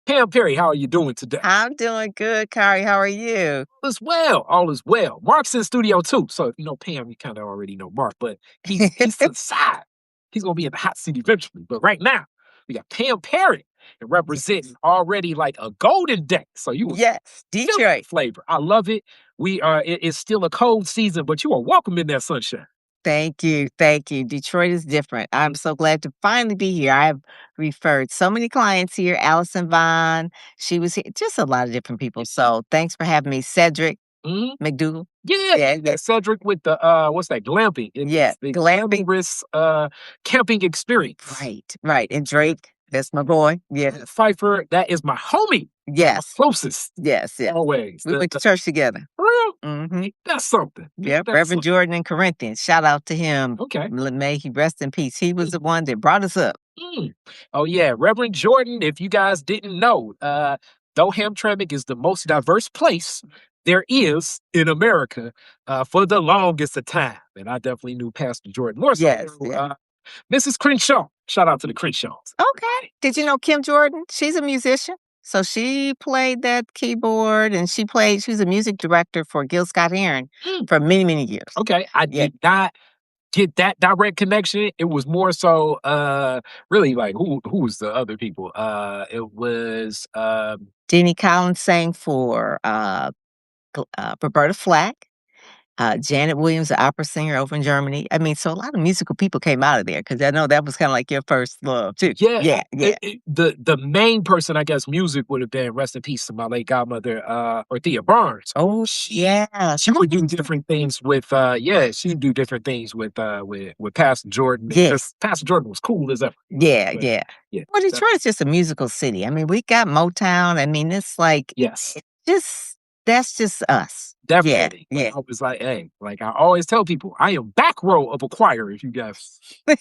Pam Perry, how are you doing today? I'm doing good, Kari. How are you? All is well. All is well. Mark's in studio too. So if you know Pam, you kind of already know Mark, but he's to the side. He's gonna be in the hot seat eventually. But right now, we got Pam Perry and representing Yes. already like a golden deck. So you was Yes, feeling the Detroit. flavor. I love it. It's still a cold season, but you are welcome in that sunshine. Thank you. Thank you. Detroit is different. I'm so glad to finally be here. I have referred so many clients here. Allison Vaughn, she was here, just a lot of different people. So thanks for having me. Cedric Mhm. McDougal. Yeah, Yeah, yeah, Cedric with the what's that? Glamping. yeah. It's the Glamping. glamorous camping experience. Right, right. And Drake, that's my boy. Yes. Pfeiffer, that is my homie. That's my Yes. closest. Yes. Yes. Always. We went to church together. For real? Hmm. Ain't that something? Ain't Yep, that Reverend something? Jordan in Corinthians. Shout out to him. Okay. May he rest in peace. He was Mm, the one that brought us up. mm. Oh yeah, Reverend Jordan. If you guys didn't know, though Hamtramck is the most diverse place there is in America for the longest of time, and I definitely knew Pastor Jordan more so Yes, through yes. Mrs. Crenshaw. Shout out to the Crenshaws. Okay. Did you know Kim Jordan? She's a musician. So she played that keyboard and she was a music director for Gil Scott Heron Mm, for many, many years. okay, I Yeah. did not get that direct connection. It was more so really like who was the other people? It was Jeannie Collins sang for Roberta Flack. Janet Williams, the opera singer over in Germany. I mean, so a lot of musical people came out of there because I know that was kind of like your first love too. yeah, Yeah, yeah. the main person I guess music would have been rest in peace to my late godmother Orthea Barnes. Oh, yeah. She would do different things with she would do different things with Pastor Jordan Yeah, because Pastor Jordan was cool as ever. yeah, But yeah. yeah, Well, that, Detroit's just a musical city. I mean, we got Motown. I mean, it's like yes. just that's just us. Yeah, Definitely. Like yeah. I was like, hey, like I always tell people, I am back row of a choir if you guys I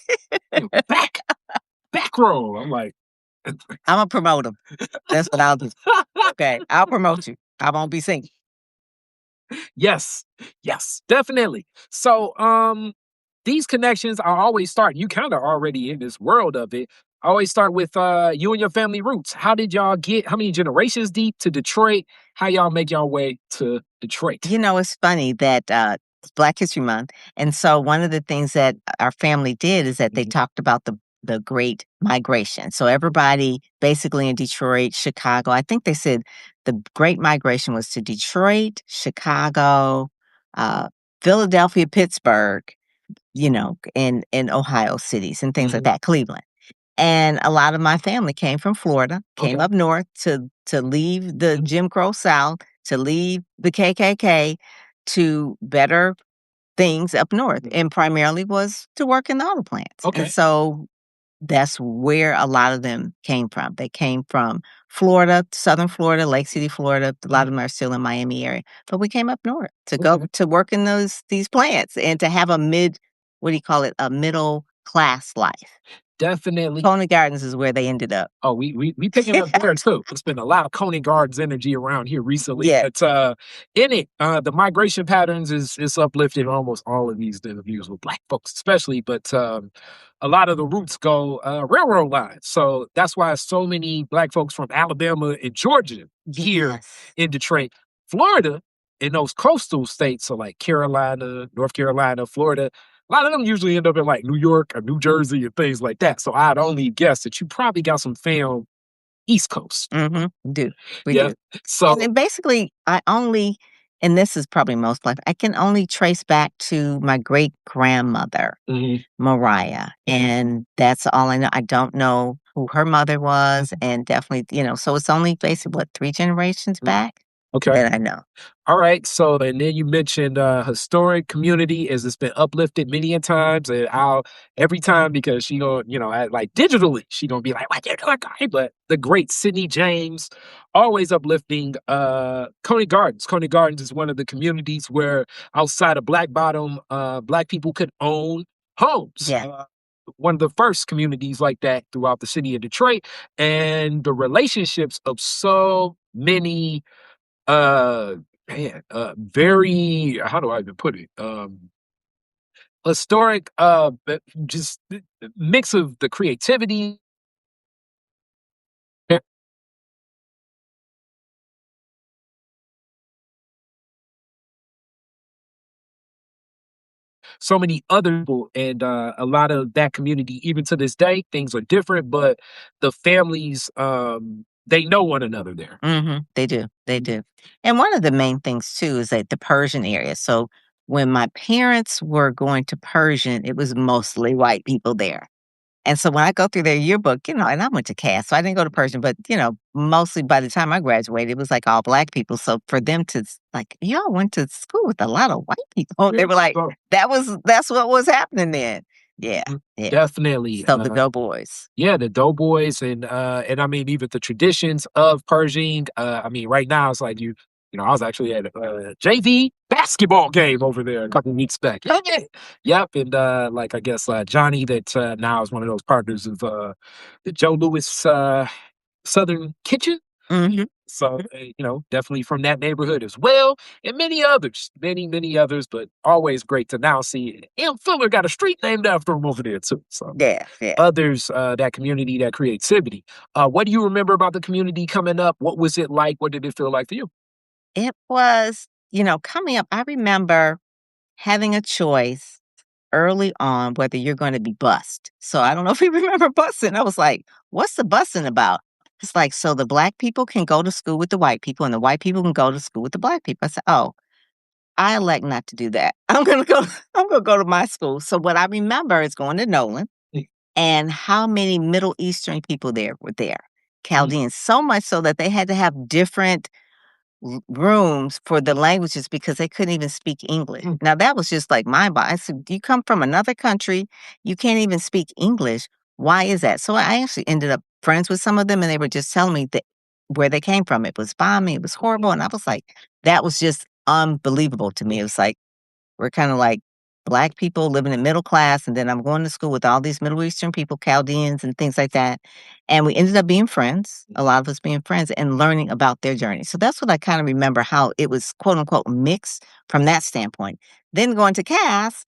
am back row. I'm like Imma promote them. That's what I'll do. Okay, I'll promote you. I won't be singing. yes, yes, definitely. So these connections are always start. You kind of already in this world of it. I always start with you and your family roots. How did y'all get how many generations deep to Detroit? How y'all make y'all way to Detroit? You know, it's funny that, it's Black History Month, and so one of the things that our family did is that they Mhm. talked about the Great Migration. So everybody basically in Detroit, Chicago, I think they said the Great Migration was to Detroit, Chicago, uh, Philadelphia, Pittsburgh, you know, in Ohio cities and things like Mhm. that, Cleveland. And a lot of my family came from Florida, came Okay. up north to leave the Mhm. Jim Crow South, to leave the KKK, to better things up north, Mhm. and primarily was to work in the auto plants. And Okay. so that's where a lot of them came from. They came from Florida, Southern Florida, Lake City, Florida. A lot Mhm. of them are still in Miami area, but we came up north to go Okay. to work in these plants and to have a what do you call it? A middle class life. Definitely. Coney Gardens is where they ended up. Oh, we picking up there too. It's been a lot of Coney Gardens energy around here recently. Yeah. But in it, the migration patterns is uplifted in almost all of these interviews with black folks, especially. But a lot of the roots go railroad lines. So that's why so many black folks from Alabama and Georgia here Yes. in Detroit, Florida, in those coastal states, so like Carolina, North Carolina, Florida, a lot of them usually end up in like New York or New Jersey and things like that. So I'd only guess that you probably got some fam East Coast. Mhm. Do. We Yeah. do. And So then basically, I only and this is probably most life, I can only trace back to my great-grandmother, mhm, Mariah, and that's all I know. I don't know who her mother was, mhm, and definitely, so it's only basically, what, 3 generations mhm. back Okay. that I know. All right. So and then you mentioned historic community as it's been uplifted many a times. And I'll every time because she gonna, like digitally, she gonna be like, what you doing, guy? But the great Sydney James, always uplifting Coney Gardens. Coney Gardens is one of the communities where outside of Black Bottom, black people could own homes. Yeah. One of the first communities like that throughout the city of Detroit. And the relationships of so many uh, very how do I even put it? Historic, but just mix of the creativity so many other people, and a lot of that community, even to this day, things are different, but the families, they know one another there. They do, they Mhm. do. And one of the main things too is that the Persian area. So when my parents were going to Persian, it was mostly white people there. And so when I go through their yearbook, and I went to Cass, so I didn't go to Persian, but mostly by the time I graduated, it was like all black people. So for them to like, y'all went to school with a lot of white people. They Yeah, were like, so that's what was happening then. Yeah, mhm, yeah. definitely. So the Doughboys. Yeah, the doughboys and I mean even the traditions of Pershing. I mean, right now it's like I was actually at a JV basketball game over there a couple weeks back. Yeah, yeah. Yep, and like I guess Johnny that now is one of those partners of the Joe Louis Southern Kitchen. Hmm. So, definitely from that neighborhood as well, and many others, many others, but always great to now see M. Fuller got a street named after him over there too. So Yeah, yeah. others, that community, that creativity. What do you remember about the community coming up? What was it like? What did it feel like for you? It was, coming up, I remember having a choice early on whether you're going to be bussed. So I don't know if you remember bussing. I was like, what's the bussing about? It's like, so the black people can go to school with the white people and the white people can go to school with the black people. I said, oh, I elect not to do that. I'm gonna go to my school. So what I remember is going to Nolan and how many Middle Eastern people there were there. Mm, Chaldeans, so much so that they had to have different rooms for the languages because they couldn't even speak English. mm, Now that was just like mind boggling. I said, "You come from another country, you can't even speak English. Why is that?" So I actually ended up friends with some of them, and they were just telling me that where they came from. It was bombing. It was horrible, and I was like, that was just unbelievable to me. It was like we're kind of like black people living in middle class, and then I'm going to school with all these Middle Eastern people, Chaldeans, and things like that. And we ended up being friends, a lot of us being friends and learning about their journey. So that's what I kind of remember how it was quote unquote mixed from that standpoint. Then going to Cass,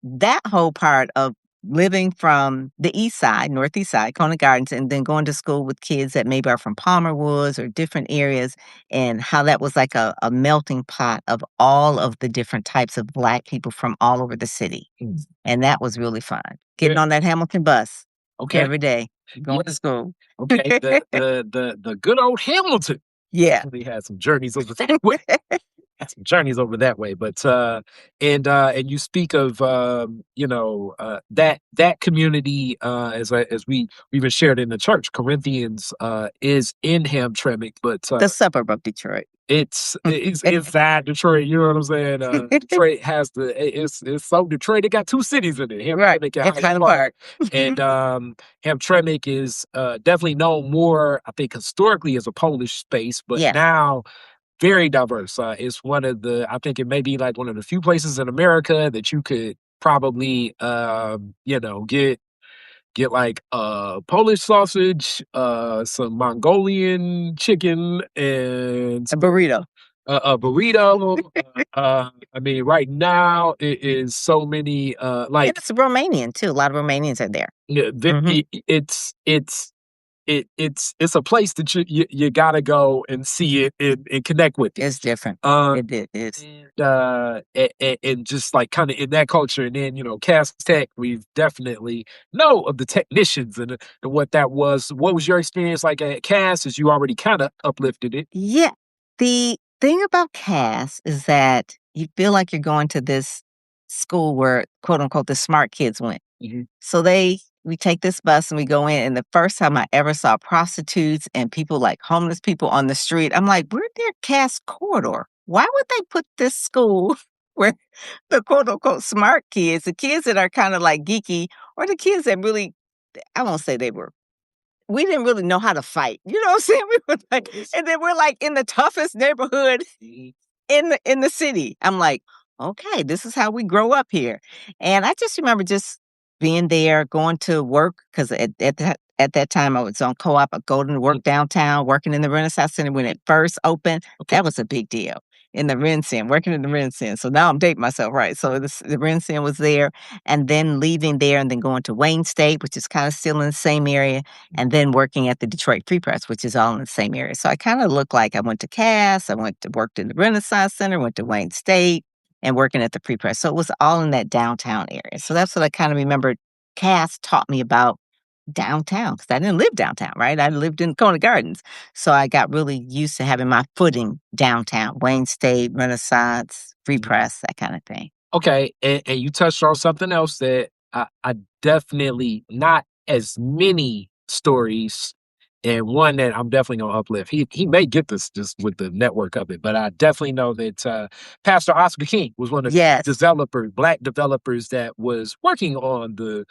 that whole part of living from the east side, northeast side, Conant Gardens, and then going to school with kids that maybe are from Palmer Woods or different areas, and how that was like a melting pot of all of the different types of black people from all over the city. mm. And that was really fun. Yeah. Getting on that Hamilton bus Okay. every day, Yeah. going to school. Okay. The good old Hamilton. Yeah. We had some journeys over that way. Had some journeys over that way. But and you speak of that community as we even shared in the church. Corinthians is in Hamtramck, but The suburb of Detroit. it's inside Detroit. You know what I'm saying? Detroit has it's so Detroit. It got two cities in it, Right. Hamtramck and It's Highland kind of Park. hard. And Hamtramck is definitely known more, I think, historically as a Polish space, but Yeah. now very diverse. It's one of the I think it may be like one of the few places in America that you could probably get like Polish sausage, some Mongolian chicken, and A burrito. a burrito. I mean, right now it is so many And like it's Romanian too. A lot of Romanians are there. yeah, Mhm. it's a place that you gotta go and see it and connect with it. It's different. Um, It is. and just like kind of in that culture, and then Cass Tech, we've definitely know of the technicians and what that was. What was your experience like at Cass? As you already kind of uplifted it. Yeah. The thing about Cass is that you feel like you're going to this school where, quote unquote, the smart kids went. Mhm. So we take this bus and we go in. And the first time I ever saw prostitutes and people like homeless people on the street, I'm like, we're near Cass Corridor. Why would they put this school where the quote unquote smart kids, the kids that are kind of like geeky, or the kids that really, I won't say they were we didn't really know how to fight. You know what I'm saying? We were like, and then we're like in the toughest neighborhood Mhm. in the city. I'm like, okay, this is how we grow up here. And I just remember just being there, going to work because at that time I was on co-op, I go to work downtown, working in the Renaissance Center when it first opened. Okay. That was a big deal. In the Ren Center, working in the Ren Center. So now I'm dating myself, right? So the Ren Center was there, and then leaving there and then going to Wayne State, which is kind of still in the same area, and then working at the Detroit Free Press, which is all in the same area. So I kind of look like I went to Cass, I went to worked in the Renaissance Center, went to Wayne State. and working at the Free Press. So it was all in that downtown area. So that's what I kind of remember. Cass taught me about downtown because I didn't live downtown, right? I lived in Kona Gardens. So I got really used to having my footing downtown, Wayne State, Renaissance, Free Press, that kind of thing. Okay, and you touched on something else that I definitely not as many stories, and one that I'm definitely gonna uplift. He may get this just with the network of it, but I definitely know that Pastor Oscar King was one of the Yes. developers, black developers that was working on the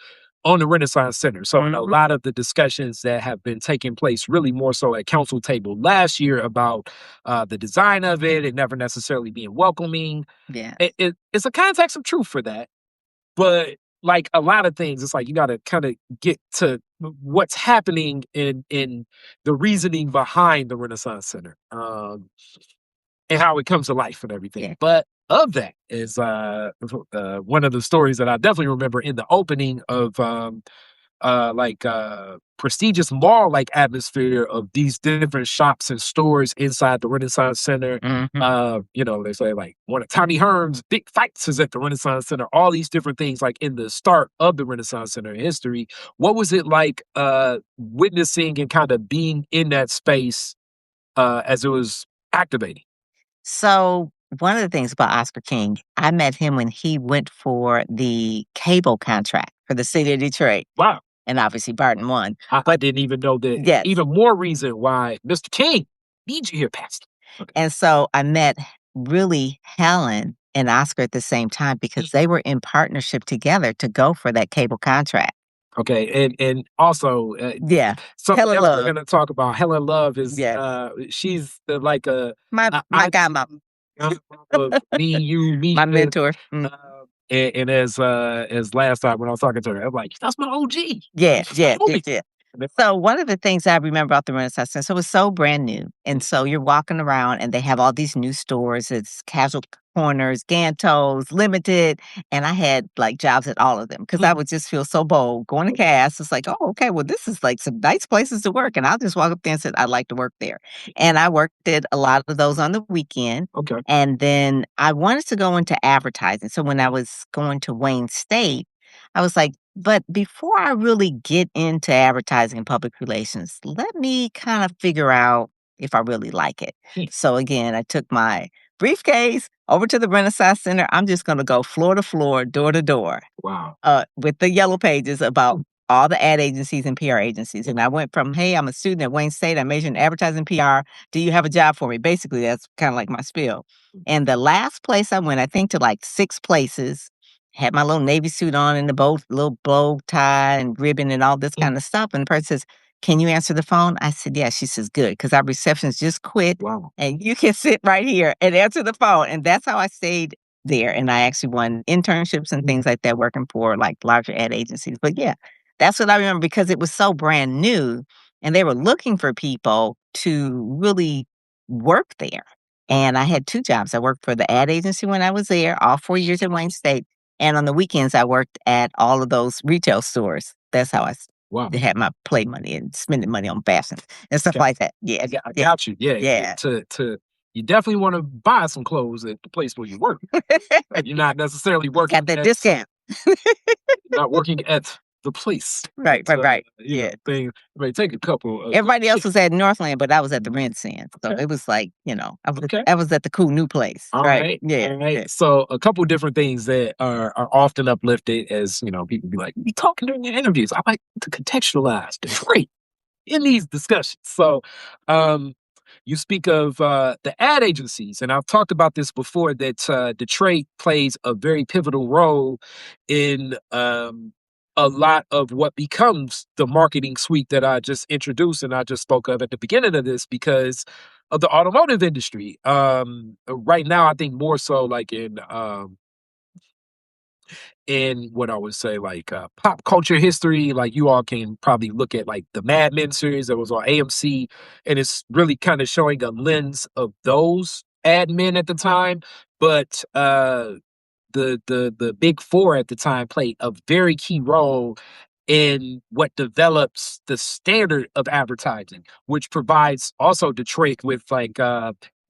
Renaissance Center. So a lot of the discussions that have been taking place really more so at council table last year about the design of it never necessarily being welcoming. Yeah. It's a context of truth for that. But like a lot of things, it's like you got to kind of get to what's happening in the reasoning behind the Renaissance Center, and how it comes to life and everything. Yeah. But of that is one of the stories that I definitely remember in the opening of prestigious mall like atmosphere of these different shops and stores inside the Renaissance Center. You know, they say like one of Tommy Hearn's big fights is at the Renaissance Center, all these different things like in the start of the Renaissance Center history. What was it like witnessing and kind of being in that space as it was activating? So one of the things about Oscar King, I met him when he went for the cable contract for the city of Detroit. Wow. And obviously Barton won. I didn't even know that. Yes. Even more reason why Mr. King needs you here, Pastor. Okay. And so I met really Helen and Oscar at the same time because they were in partnership together to go for that cable contract. Okay, and also, Yeah, something Helen else we're Love. gonna talk about. Helen Love is, Yes. she's the, like a My godmom. of me, My mentor. and as last time when I was talking to her, I'm like, that's my OG. Yeah, yeah, yeah, Homie. yeah. So one of the things I remember about the Renaissance Center, so it was so brand new. And so you're walking around and they have all these new stores. It's Casual Corners, Gantos, Limited. And I had like jobs at all of them because I would just feel so bold going to Cass. It's like, oh, okay, well, this is like some nice places to work. And I'll just walk up there and say, I'd like to work there. And I worked at a lot of those on the weekend. Okay. And then I wanted to go into advertising. So when I was going to Wayne State, I was like, but before I really get into advertising and public relations, let me kind of figure out if I really like it. So again, I took my briefcase over to the Renaissance Center. I'm just going to go floor to floor, door to door. Wow. With the yellow pages about all the ad agencies and PR agencies. And I went from, hey, I'm a student at Wayne State. I majored in advertising PR. Do you have a job for me? Basically, that's kind of like my spiel. And the last place I went, I think to like 6 places, had my little Navy suit on and the little bow tie and ribbon and all this kind of stuff. And the person says, can you answer the phone? I said, yeah. She says, good, because our receptionist just quit. Wow. And you can sit right here and answer the phone. And that's how I stayed there. And I actually won internships and things like that working for like larger ad agencies. But yeah, that's what I remember because it was so brand new and they were looking for people to really work there. And I had 2 jobs. I worked for the ad agency when I was there, all 4 years at Wayne State. And on the weekends, I worked at all of those retail stores. That's how I Wow. had my play money and spending money on fashions and stuff like that. Yeah, I got you. Yeah. Yeah. You definitely want to buy some clothes at the place where you work. You're not necessarily working. Got that discount. Not working at the place. Right. Yeah. Thing. It may take a couple. Everybody else was at Northland, but I was at the Rents Inn. So it was like, I was at the cool new place. All right. Yeah. All right. Yeah. So a couple different things that are often uplifted as, people be like, be talking during your interviews. I like to contextualize Detroit in these discussions. So you speak of the ad agencies, and I've talked about this before, that Detroit plays a very pivotal role in a lot of what becomes the marketing suite that I just introduced and I just spoke of at the beginning of this because of the automotive industry. Right now, I think more so like in what I would say like pop culture history, like you all can probably look at like the Mad Men series that was on AMC, and it's really kind of showing a lens of those ad men at the time. But the big four at the time played a very key role in what develops the standard of advertising, which provides also Detroit with like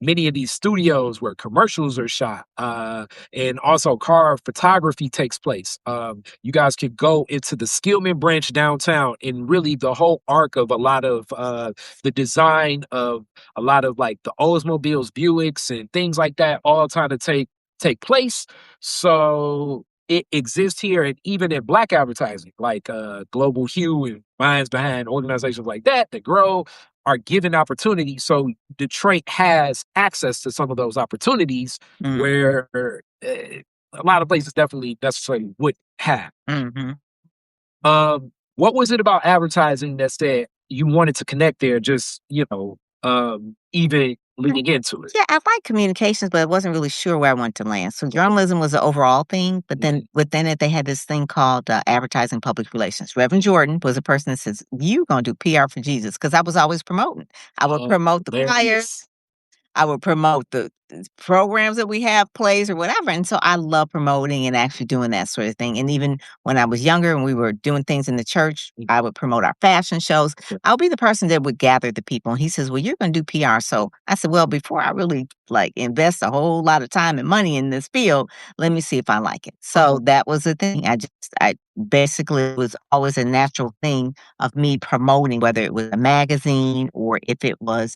many of these studios where commercials are shot, and also car photography takes place. You guys could go into the Skillman branch downtown, and really the whole arc of a lot of the design of a lot of like the Oldsmobiles, Buicks, and things like that, all trying to take place. So it exists here, and even in black advertising, like Global Hue and Minds Behind, organizations like that grow, are given opportunities. So Detroit has access to some of those opportunities Mm. where a lot of places definitely necessarily would have. Mhm. What was it about advertising that said you wanted to connect there? Just even leading into it. Yeah, I like communications, but I wasn't really sure where I wanted to land. So journalism was the overall thing, but then Mhm. within it, they had this thing called advertising public relations. Reverend Jordan was a person that says, "You gonna do PR for Jesus?" Because I was always promoting. I would promote the flyers. Hilarious. I would promote the programs that we have, plays or whatever, and so I love promoting and actually doing that sort of thing, and even when I was younger and we were doing things in the church, I would promote our fashion shows. I'll be the person that would gather the people, and he says, "Well, you're gonna do PR," so I said, "Well, before I really, like, invest a whole lot of time and money in this field, let me see if I like it." So that was the thing. I basically it was always a natural thing of me promoting, whether it was a magazine or if it was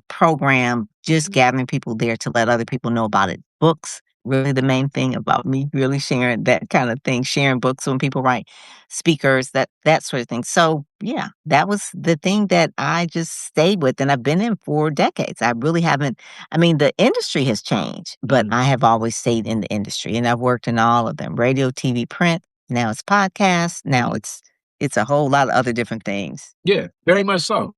program, just gathering people there to let other people know about it. Books, really the main thing about me really sharing that kind of thing, sharing books when people write, speakers, that sort of thing. So yeah, that was the thing that I just stayed with and I've been in for decades. I really haven't I mean, the industry has changed, but I have always stayed in the industry and I've worked in all of them. Radio, TV, print, now it's podcasts, now it's a whole lot of other different things. Yeah, very much so.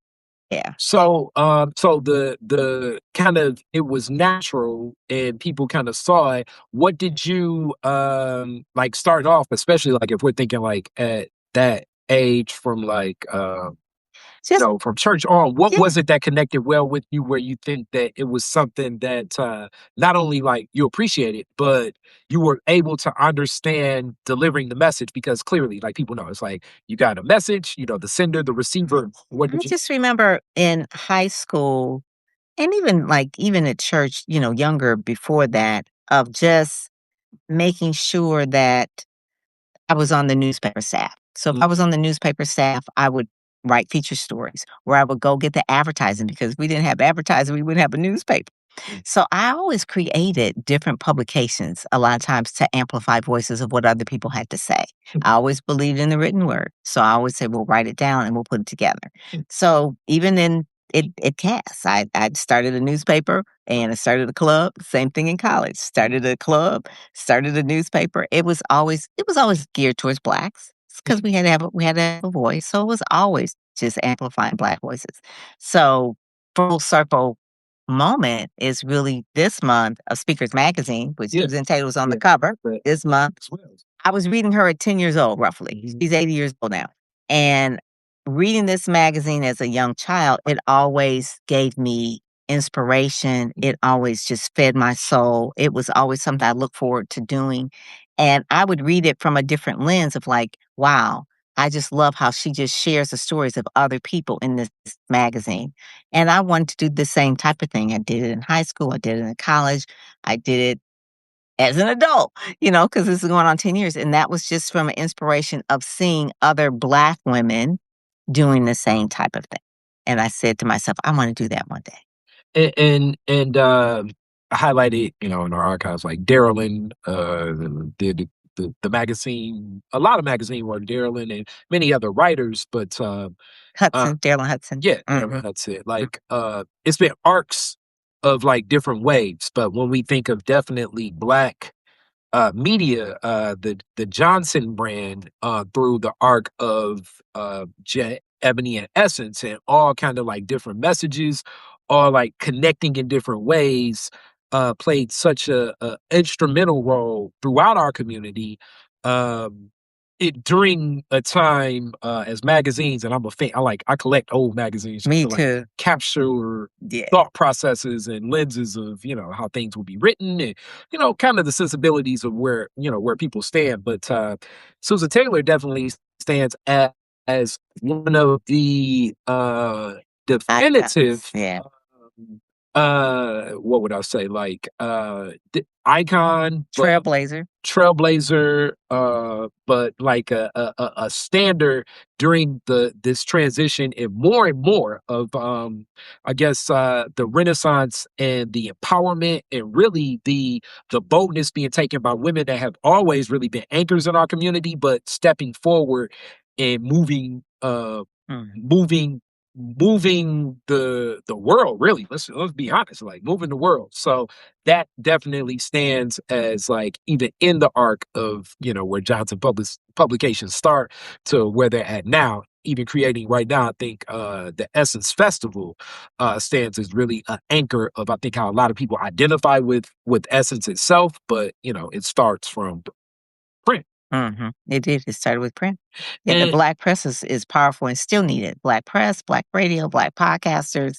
Yeah. So the kind of it was natural and people kind of saw it. What did you like start off, especially like if we're thinking like at that age from like Just from church on, what yeah. was it that connected well with you where you think that it was something that not only like you appreciated, but you were able to understand delivering the message? Because clearly, like people know, it's like you got a message, the sender, the receiver. What I did you just remember in high school and even like even at church, younger before that, of just making sure that I was on the newspaper staff. So if I was on the newspaper staff, I would write feature stories where I would go get the advertising because we didn't have advertising, we wouldn't have a newspaper. So I always created different publications a lot of times to amplify voices of what other people had to say. I always believed in the written word. So I always say, we'll write it down and we'll put it together. So even in it casts. I started a newspaper and I started a club. Same thing in college. Started a club, started a newspaper. It was always geared towards blacks because we had to have a voice. So it was always just amplifying black voices. So full circle moment is really this month of Speakers Magazine, which Yeah, Susan Taylor was on the yeah, cover but this month. as well. I was reading her at 10 years old, roughly. She's 80 years old now. And reading this magazine as a young child, it always gave me inspiration. It always just fed my soul. It was always something I look forward to doing. And I would read it from a different lens of like, wow, I just love how she just shares the stories of other people in this magazine. And I wanted to do the same type of thing. I did it in high school, I did it in college, I did it as an adult, because this is going on 10 years, and that was just from an inspiration of seeing other Black women doing the same type of thing, and I said to myself, "I wanna do that one day." And I highlighted, in our archives like Darylin, the magazine, a lot of magazine were Darylin and many other writers, but uh Hudson, Daryl Hudson. yeah, Mhm. that's it. Like it's been arcs of like different waves, but when we think of definitely black media, the Johnson brand through the arc of Jet, Ebony, and Essence, and all kind of like different messages, all like connecting in different ways, played such a instrumental role throughout our community. Um, it during a time as magazines, and I'm a fan. I collect old magazines just Me to like too. capture Yeah. thought processes and lenses of how things will be written and kind of the sensibilities of where people stand. But Susan Taylor definitely stands as one of the Icons. definitive Yeah. What would I say? Like, icon, but Trailblazer. trailblazer, but like a standard during this transition and more of I guess the renaissance and the empowerment and really the boldness being taken by women that have always really been anchors in our community, but stepping forward and Mhm. moving moving the world, really. Let's be honest, like moving the world. So that definitely stands as like even in the arc of, you know, where Johnson publications start to where they're at now, even creating right now. I think the Essence Festival stands as really an anchor of, I think, how a lot of people identify with Essence itself, but you know, it starts from print. Mhm. It did. It started with print. Yeah, the And black press is powerful and still needed. Black press, black radio, black podcasters.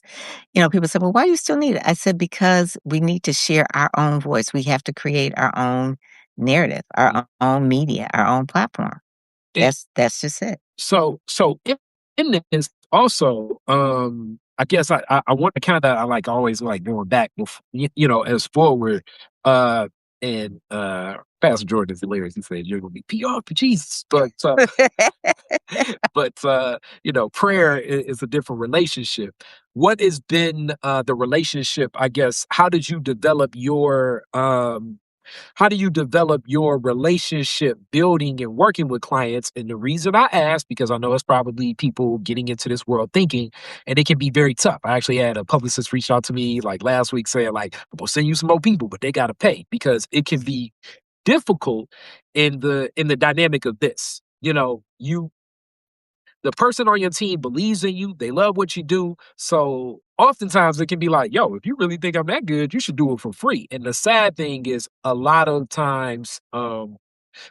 You know, people say, "Well, why do you still need it?" I said, "Because we need to share our own voice. We have to create our own narrative, our own media, our own platform." and That's just it. so in this also, I guess I want to kind of, I like always like going back, you know, as forward, uh, and Pastor Jordan is hilarious. He said you're gonna be PR for Jesus, but you know, prayer is a different relationship. What has been the relationship? I guess how did you develop your how do you develop your relationship building and working with clients? And the reason I ask, because I know it's probably people getting into this world thinking, and it can be very tough. I actually had a publicist reach out to me like last week saying, like, we'll send you some more people, but they gotta pay because it can be difficult in the dynamic of this. You know, the person on your team believes in you, they love what you do. So oftentimes it can be like, yo, if you really think I'm that good, you should do it for free. And the sad thing is a lot of times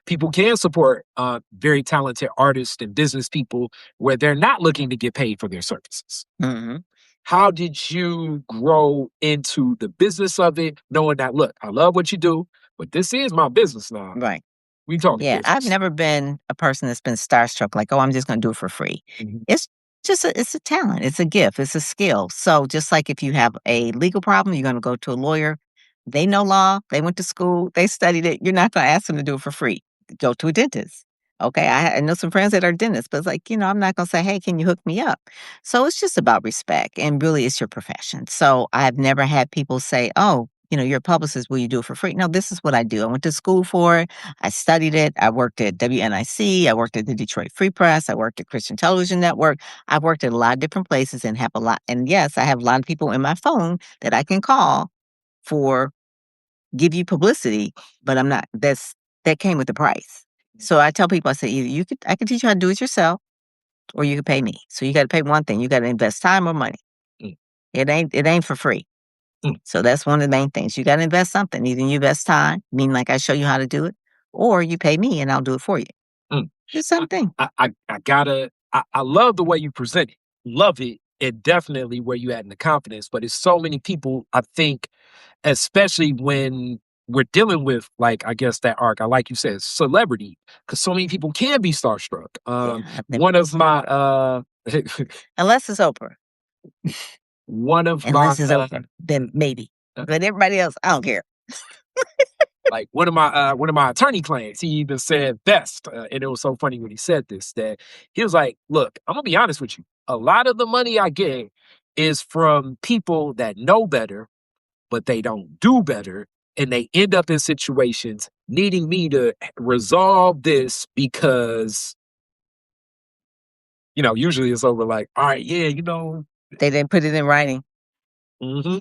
people can support very talented artists and business people where they're not looking to get paid for their services. Mhm. How did you grow into the business of it, knowing that, look, I love what you do, but this is my business now. Right. We talking Yeah, I've business. never been a person that's been starstruck, like, "Oh, I'm just gonna do it for free." Mhm. It's it's a talent, it's a gift, it's a skill. So, just like if you have a legal problem, you're gonna go to a lawyer. They know law, they went to school, they studied it, you're not gonna ask them to do it for free. Go to a dentist. Okay, I know some friends that are dentists, but it's like, I'm not gonna say, "Hey, can you hook me up?" So, it's just about respect, and really it's your profession. So, I've never had people say, "Oh, you're a publicist, will you do it for free?" No, this is what I do. I went to school for it. I studied it. I worked at WNIC. I worked at the Detroit Free Press. I worked at Christian Television Network. I've worked at a lot of different places and have a lot. And yes, I have a lot of people in my phone that I can call for give you publicity, but I'm not. That came with the price. So I tell people, I say either I can teach you how to do it yourself, or you can pay me. So you got to pay one thing. You got to invest time or money. Mm, It ain't for free. mm, So that's one of the main things. You got to invest something. Either you invest time, meaning like I show you how to do it, or you pay me and I'll do it for you. mm. It's something. I gotta I love the way you present it. Love it. And definitely where you at in the confidence. But it's so many people, I think, especially when we're dealing with like I guess that arc, I like you said, celebrity, because so many people can be starstruck. Yeah. I've never One been of my starstruck. Unless it's Oprah. one of my Unless it's Oprah, then maybe. uh, But everybody else, I don't care. like one of my attorney clients, he even said best, and it was so funny when he said this, that he was like, "Look, I'm gonna be honest with you. A lot of the money I get is from people that know better, but they don't do better, and they end up in situations needing me to resolve this because you know usually it's over like, all right, yeah, you know." They didn't put it in writing. Mhm.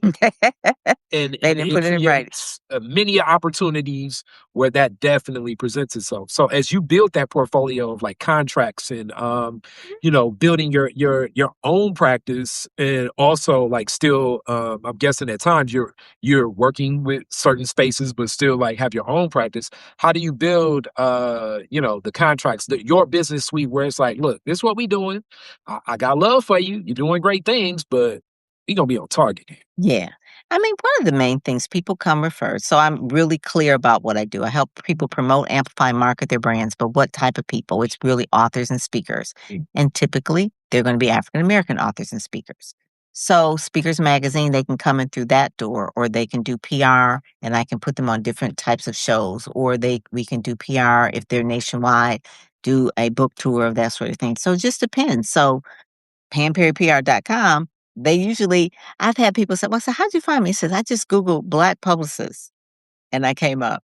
They And didn't it put it in writing. creates many opportunities where that definitely presents itself. So as you build that portfolio of like contracts and you know, building your own practice, and also like still I'm guessing at times you're working with certain spaces but still like have your own practice. How do you build you know, the contracts, your business suite where it's like, look, this is what we doing. I got love for you. You're doing great things, but we gonna be on target here. Yeah. I mean, one of the main things people come referred. So I'm really clear about what I do. I help people promote, amplify, market their brands, but what type of people? It's really authors and speakers. Mm, And typically, they're going to be African American authors and speakers. So Speakers Magazine, they can come in through that door, or they can do PR, and I can put them on different types of shows, or we can do PR if they're nationwide, do a book tour of that sort of thing. So it just depends. So PamPerryPR.com, they usually I've had people say, "Well, so how'd you find me?" He says, "I just Googled black publicists and I came up."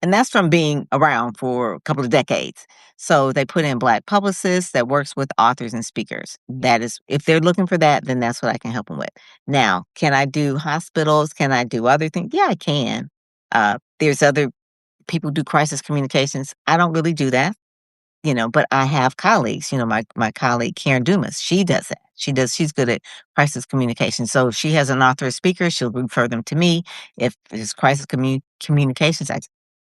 And that's from being around for a couple of decades. So they put in black publicists that works with authors and speakers. That is, if they're looking for that, then that's what I can help them with. Now, can I do hospitals? Can I do other things? Yeah, I can. There's other people who do crisis communications. I don't really do that, but I have colleagues, my colleague Karen Dumas, she does that. She's good at crisis communication. So if she has an author or speaker, she'll refer them to me. If it's crisis communications, I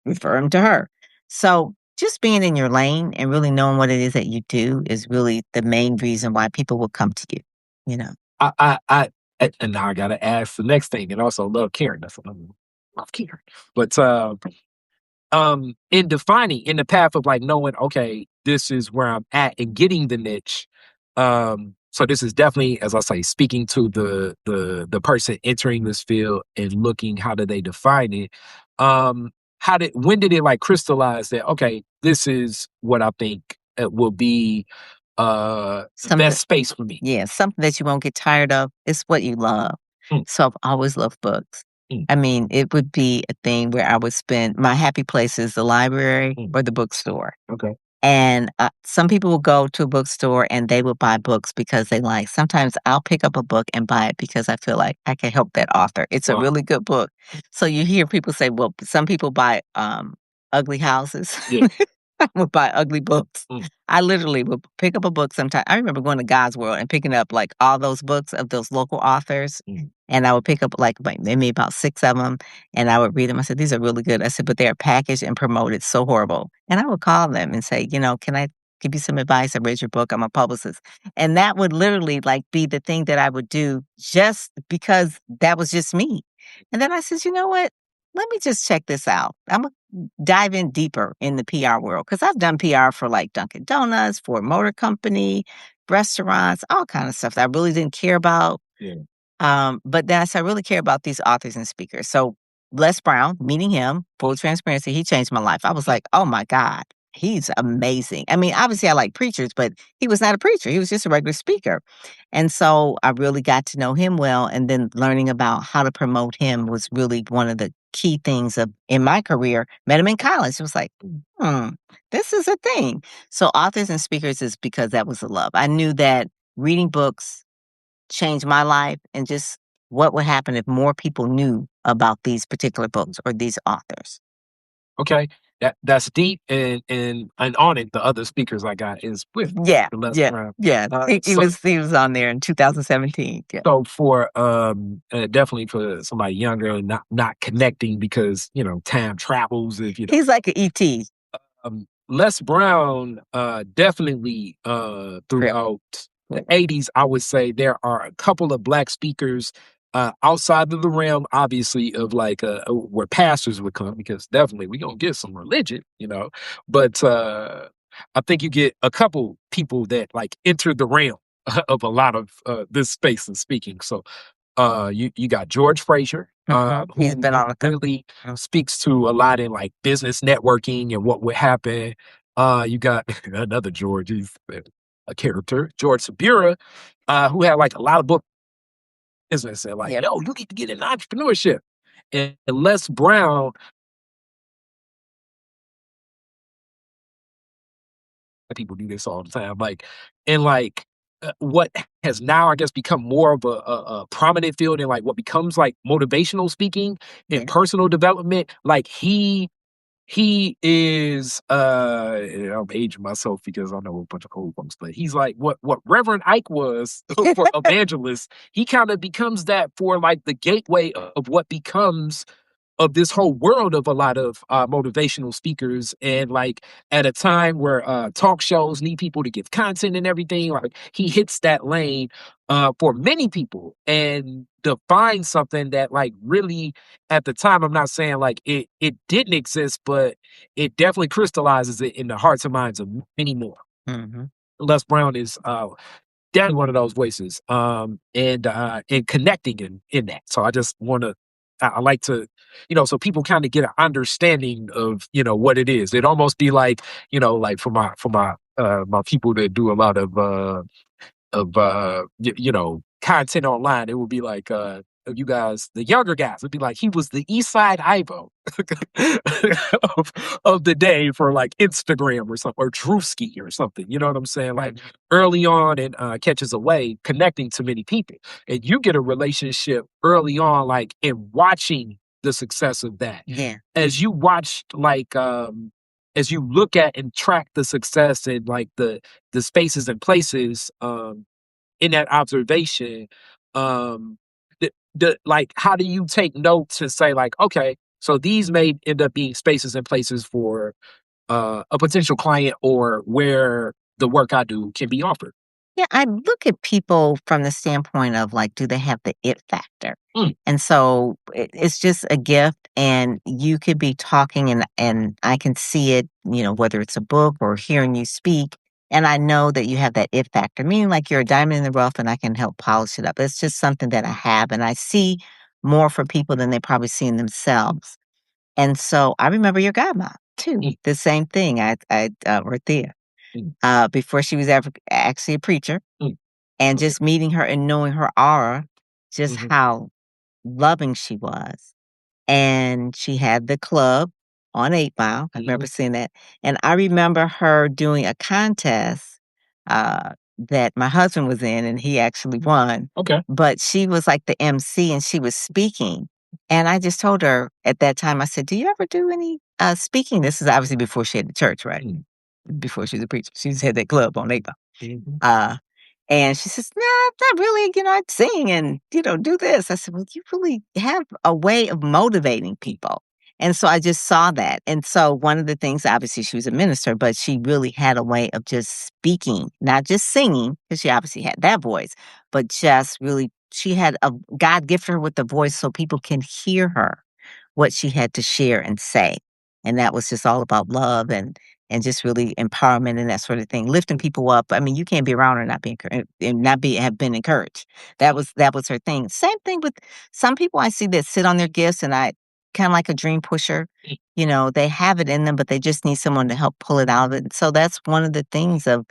refer them to her. So just being in your lane and really knowing what it is that you do is really the main reason why people will come to you, you know. And now I gotta ask the next thing, and also love Karen. That's what I love Karen. But in defining in the path of like knowing, okay, this is where I'm at and getting the niche. So this is definitely, as I say, speaking to the person entering this field and looking how do they define it. When did it like crystallize that, okay, this is what I think it will be the Something, best space for me. yeah, something that you won't get tired of. It's what you love. Mm, So I've always loved books. mm, I mean, it would be a thing where I would spend my happy place is the library mm. or the bookstore. Okay. And some people will go to a bookstore and they will buy books because they like. Sometimes I'll pick up a book and buy it because I feel like I can help that author. It's a Wow. really good book. So you hear people say, well, some people buy ugly houses. Yeah. I would buy ugly books. Mm, I literally would pick up a book sometime. I remember going to God's World and picking up like all those books of those local authors. mm. And I would pick up like maybe about 6 of them and I would read them. I said, these are really good. I said, but they're packaged and promoted so horrible. And I would call them and say, can I give you some advice? I read your book. I'm a publicist. And that would literally like be the thing that I would do just because that was just me. And then I said, you know what? Let me just check this out. I'm gonna dive in deeper in the PR world because I've done PR for like Dunkin' Donuts, for a motor company, restaurants, all kind of stuff that I really didn't care about. Yeah. But then I said, I really care about these authors and speakers. So Les Brown, meeting him, full transparency, he changed my life. I was like, oh my God, he's amazing. I mean, obviously I like preachers, but he was not a preacher. He was just a regular speaker. And so I really got to know him well. And then learning about how to promote him was really one of the key things in my career. Met him in college. It was like, this is a thing. So authors and speakers is because that was a love. I knew that reading books changed my life and just what would happen if more people knew about these particular books or these authors. Okay. That's deep, and on it, the other speakers I got is with Yeah, the Les yeah, Brown. yeah. He, he So was he was on there in 2017. Yeah. so for definitely for somebody younger and not connecting because time travels if He's like an ET. Les Brown definitely Rip. throughout the 80s, I would say there are a couple of black speakers outside of the realm, obviously, of like where pastors would come, because definitely we gonna get some religion. But I think you get a couple people that like enter the realm of a lot of this space and speaking. So you got George Frazier, He's who been on a really speaks to a lot in like business networking and what would happen. You got another George, he's a character, George Sabura, who had like a lot of book business and like, Yep. yo, you need to get in entrepreneurship. And Les Brown, people do this all the time, like, and like what has now, I guess, become more of a prominent field in like what becomes like motivational speaking and Yeah. personal development. Like he is I'm aging myself because I know a bunch of old folks, but he's like what Reverend Ike was for evangelists. He kind of becomes that for like the gateway of what becomes of this whole world of a lot of motivational speakers. And like at a time where talk shows need people to give content and everything, like he hits that lane for many people and defines something that like really at the time, I'm not saying like it didn't exist, but it definitely crystallizes it in the hearts and minds of many more. Hmm. Les Brown is definitely one of those voices, and connecting in that. So I just wanna I like to, so people kinda get an understanding of, what it is. It'd almost be like, like my people that do a lot of content online. It would be like, you guys, the younger guys would be like, he was the East Side Ivo of, of the day for like Instagram or something, or Drewski or something. You know what I'm saying? Like early on and catches away, connecting to many people. And you get a relationship early on, like in watching the success of that. Yeah. As you watched, like, as you look at and track the success and like the spaces and places, in that observation, um, like, how do you take notes and say, like, okay, so these may end up being spaces and places for a potential client, or where the work I do can be offered? Yeah, I look at people from the standpoint of like, do they have the it factor? Mm, And so it's just a gift, and you could be talking, and I can see it, whether it's a book or hearing you speak, and I know that you have that it factor, meaning like you're a diamond in the rough, and I can help polish it up. It's just something that I have, and I see more for people than they probably see in themselves. And so I remember your godmom too. mm, The same thing. I right there. mm, Before she was ever actually a preacher, mm. and Okay. just meeting her and knowing her aura, just Mhm, how loving she was. And she had the club on 8 Mile. I remember mhm. seeing that. And I remember her doing a contest that my husband was in, and he actually won. Okay. But she was like the MC, and she was speaking. And I just told her at that time, I said, "Do you ever do any speaking?" This is obviously before she had the church, right? Mm, Before she was a preacher. She's had that club on 8 Mile. mhm. Uh, and she says, "No, not really, I'd sing and, do this." I said, "Well, you really have a way of motivating people." And so I just saw that. And so one of the things, obviously she was a minister, but she really had a way of just speaking, not just singing, because she obviously had that voice, but just really, she had a God gifted her with the voice so people can hear her, what she had to share and say. And that was just all about love and just really empowerment and that sort of thing, lifting people up. I mean, you can't be around her and not be and not be have been encouraged. That was her thing. Same thing with some people I see that sit on their gifts, and I kind of like a dream pusher. They have it in them, but they just need someone to help pull it out of it. So that's one of the things of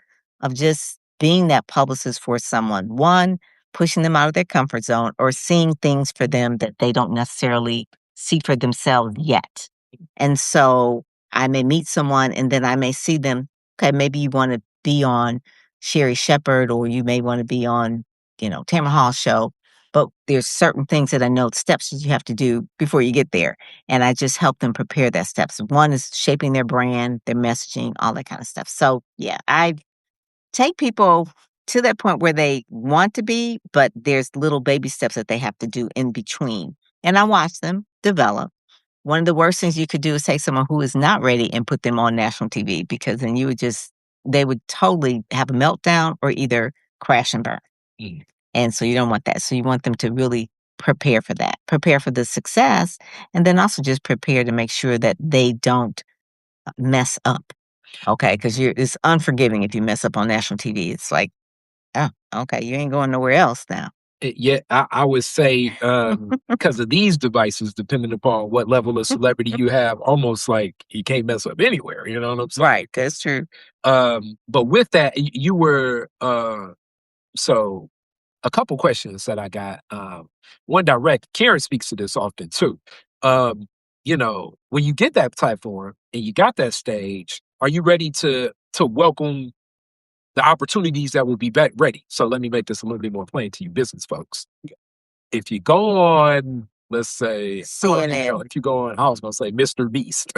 just being that publicist for someone. One, pushing them out of their comfort zone, or seeing things for them that they don't necessarily see for themselves yet. And so I may meet someone, and then I may see them, okay, maybe you want to be on Sherry Shepherd, or you may want to be on, Tamara Hall's show. But there's certain things that I know, steps that you have to do before you get there. And I just help them prepare that steps. One is shaping their brand, their messaging, all that kind of stuff. So yeah, I take people to that point where they want to be, but there's little baby steps that they have to do in between. And I watch them develop. One of the worst things you could do is take someone who is not ready and put them on national TV, because then they would totally have a meltdown or either crash and burn. Mm. And so you don't want that. So you want them to really prepare for that, prepare for the success, and then also just prepare to make sure that they don't mess up. Okay. Because it's unforgiving if you mess up on national TV. It's like, oh, okay, you ain't going nowhere else now. Yeah, I would say, because of these devices, depending upon what level of celebrity you have, almost like you can't mess up anywhere. You know what I'm saying? Right. That's true. But with that, you were, so a couple questions that I got. One direct. Karen speaks to this often too. Um, when you get that platform and you got that stage, are you ready to welcome the opportunities that will be back ready? So let me make this a little bit more plain to you business folks. If you go on, let's say, CNN. if you go on, I was going to say Mr. Beast.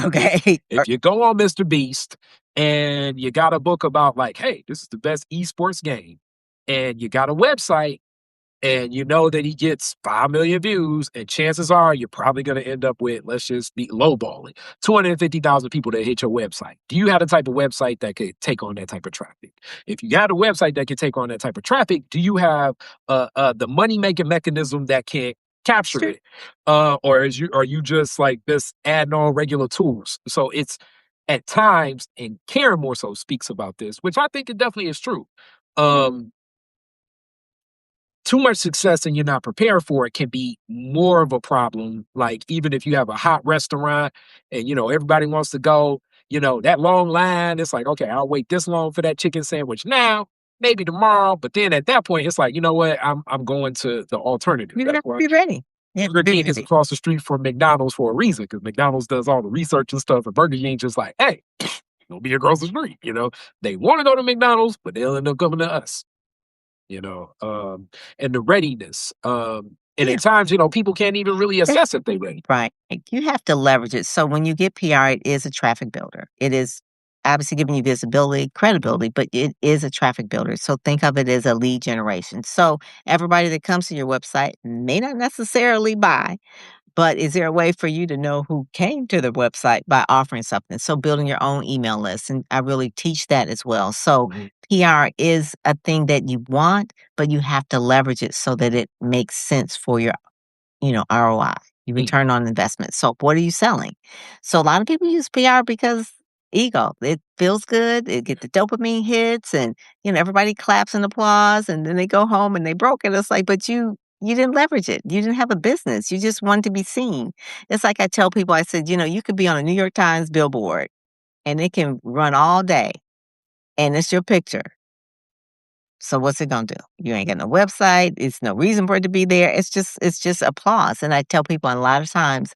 Okay. If you go on Mr. Beast and you got a book about, like, hey, this is the best esports game, and you got a website, and you know that he gets 5 million views, and chances are you're probably going to end up with, let's just be lowballing, 250,000 people that hit your website. Do you have the type of website that could take on that type of traffic? If you got a website that can take on that type of traffic, do you have the money making mechanism that can capture Sure. it? Or are you just like this adding on regular tools? So it's at times, and Karen more so speaks about this, which I think it definitely is true. um, too much success and you're not prepared for it can be more of a problem. Like even if you have a hot restaurant and everybody wants to go, that long line, it's like, okay, I'll wait this long for that chicken sandwich now, maybe tomorrow. But then at that point, it's like, you know what? I'm going to the alternative. You That's have to why be ready. You have to Burger be King is ready. across the street from McDonald's for a reason, because McDonald's does all the research and stuff, and Burger King just like, hey, don't be across the street. They want to go to McDonald's, but they'll end up coming to us you know, and the readiness. And Yeah. at times, people can't even really assess if they're ready. Right. You have to leverage it. So when you get PR, it is a traffic builder. It is obviously giving you visibility, credibility, but it is a traffic builder. So think of it as a lead generation. So everybody that comes to your website may not necessarily buy, but is there a way for you to know who came to the website by offering something? So building your own email list, and I really teach that as well. So Mhm. PR is a thing that you want, but you have to leverage it so that it makes sense for your ROI, your Mm. return on investment. So what are you selling? So a lot of people use PR because ego. It feels good. It get the dopamine hits and everybody claps and applause and then they go home and they broke it. It's like, but you didn't leverage it. You didn't have a business. You just wanted to be seen. It's like I tell people, I said, you could be on a New York Times billboard and it can run all day and it's your picture. So what's it gonna do? You ain't got no website. It's no reason for it to be there. It's just applause. And I tell people a lot of times,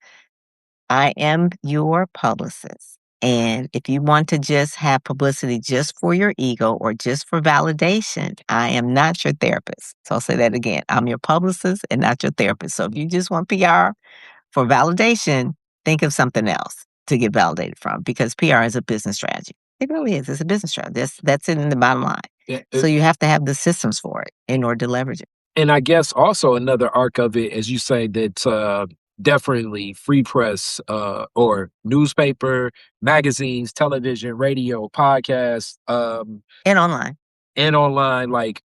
I am your publicist. And if you want to just have publicity just for your ego or just for validation, I am not your therapist. So I'll say that again. I'm your publicist and not your therapist. So if you just want PR for validation, think of something else to get validated from because PR is a business strategy. It really is. It's a business strategy. That's it in the bottom line. Yeah, So you have to have the systems for it in order to leverage it. and I guess also another arc of it, as you say, that definitely free press or newspaper, magazines, television, radio, podcasts, And online. and online, like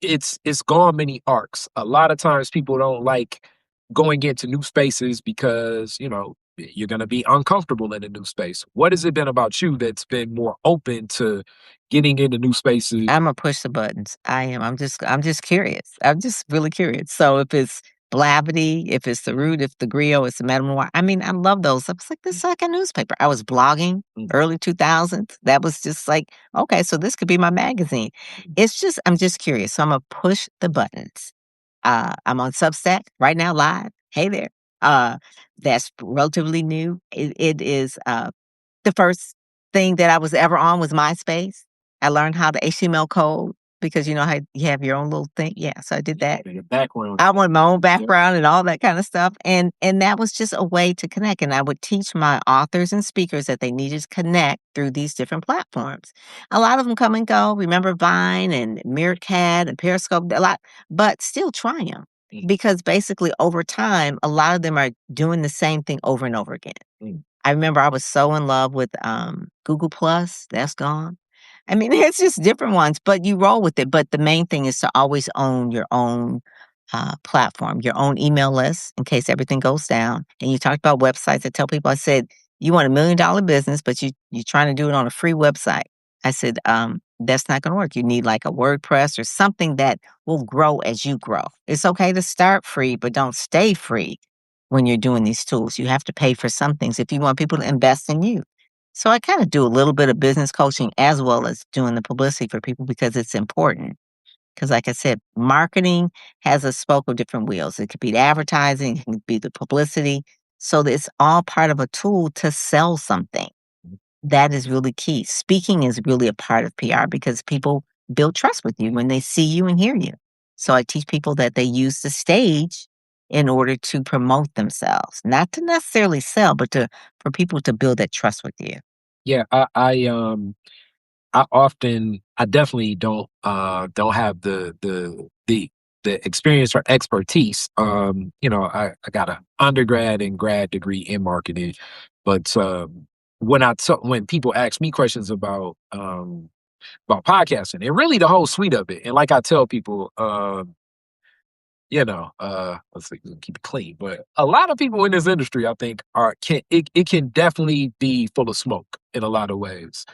it's gone many arcs. A lot of times people don't like going into new spaces because you're going to be uncomfortable in a new space. What has it been about you that's been more open to getting into new spaces? Imma push the buttons. I am. I'm just curious. I'm just really curious. So if it's Blavity, if it's the Root, if the Griot, it's the Metamor I mean, I love those. I was like, "This is like a newspaper." I was blogging Mm, early 2000s. That was just like, "Okay, so this could be my magazine." mm, I'm just curious. So Imma push the buttons. I'm on Substack right now live. Hey there. Uh, that's relatively new. It is, the first thing that I was ever on was MySpace. I learned how to HTML code because you know how you have your own little thing. Yeah, so I did that. your background. I wanted my own background and all that kind of stuff, and that was just a way to connect, and I would teach my authors and speakers that they needed to connect through these different platforms. A lot of them come and go. Remember Vine and Meerkat and Periscope, a lot, but still try them Mm, because basically over time, a lot of them are doing the same thing over and over again. mm. I remember I was so in love with, Google Plus, that's gone. I mean, it's just different ones, but you roll with it, but the main thing is to always own your own, platform, your own email list in case everything goes down, and you talked about websites. I tell people, I said, "You want $1,000,000 business, but you're trying to do it on a free website." I said, "That's not gonna work. You need, like, a WordPress or something that will grow as you grow. It's okay to start free, but don't stay free when you're doing these tools. You have to pay for some things if you want people to invest in you." So I kind of do a little bit of business coaching as well as doing the publicity for people because it's important. Because, like I said, marketing has a spoke of different wheels. It could be the advertising, it can be the publicity. So that it's all part of a tool to sell something. That is really key. Speaking is really a part of PR because people build trust with you when they see you and hear you. So I teach people that they use the stage in order to promote themselves, not to necessarily sell, but to for people to build that trust with you. Yeah, I definitely don't have the experience or expertise. I got an undergrad and grad degree in marketing, but when people ask me questions about podcasting and really the whole suite of it, and like I tell people, let's see, keep it clean. But a lot of people in this industry, I think, it can definitely be full of smoke in a lot of ways.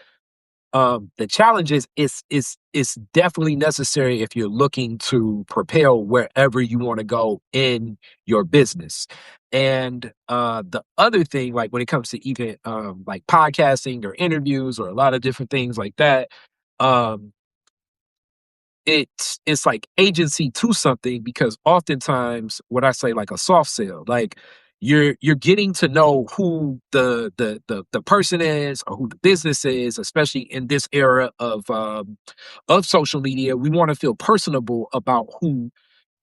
The challenge is it's definitely necessary if you're looking to propel wherever you want to go in your business. And the other thing, like when it comes to even like podcasting or interviews or a lot of different things like that, um, it's like agency to something, because oftentimes when I say like a soft sell, like you're getting to know who the person is or who the business is, especially in this era of social media. We want to feel personable about who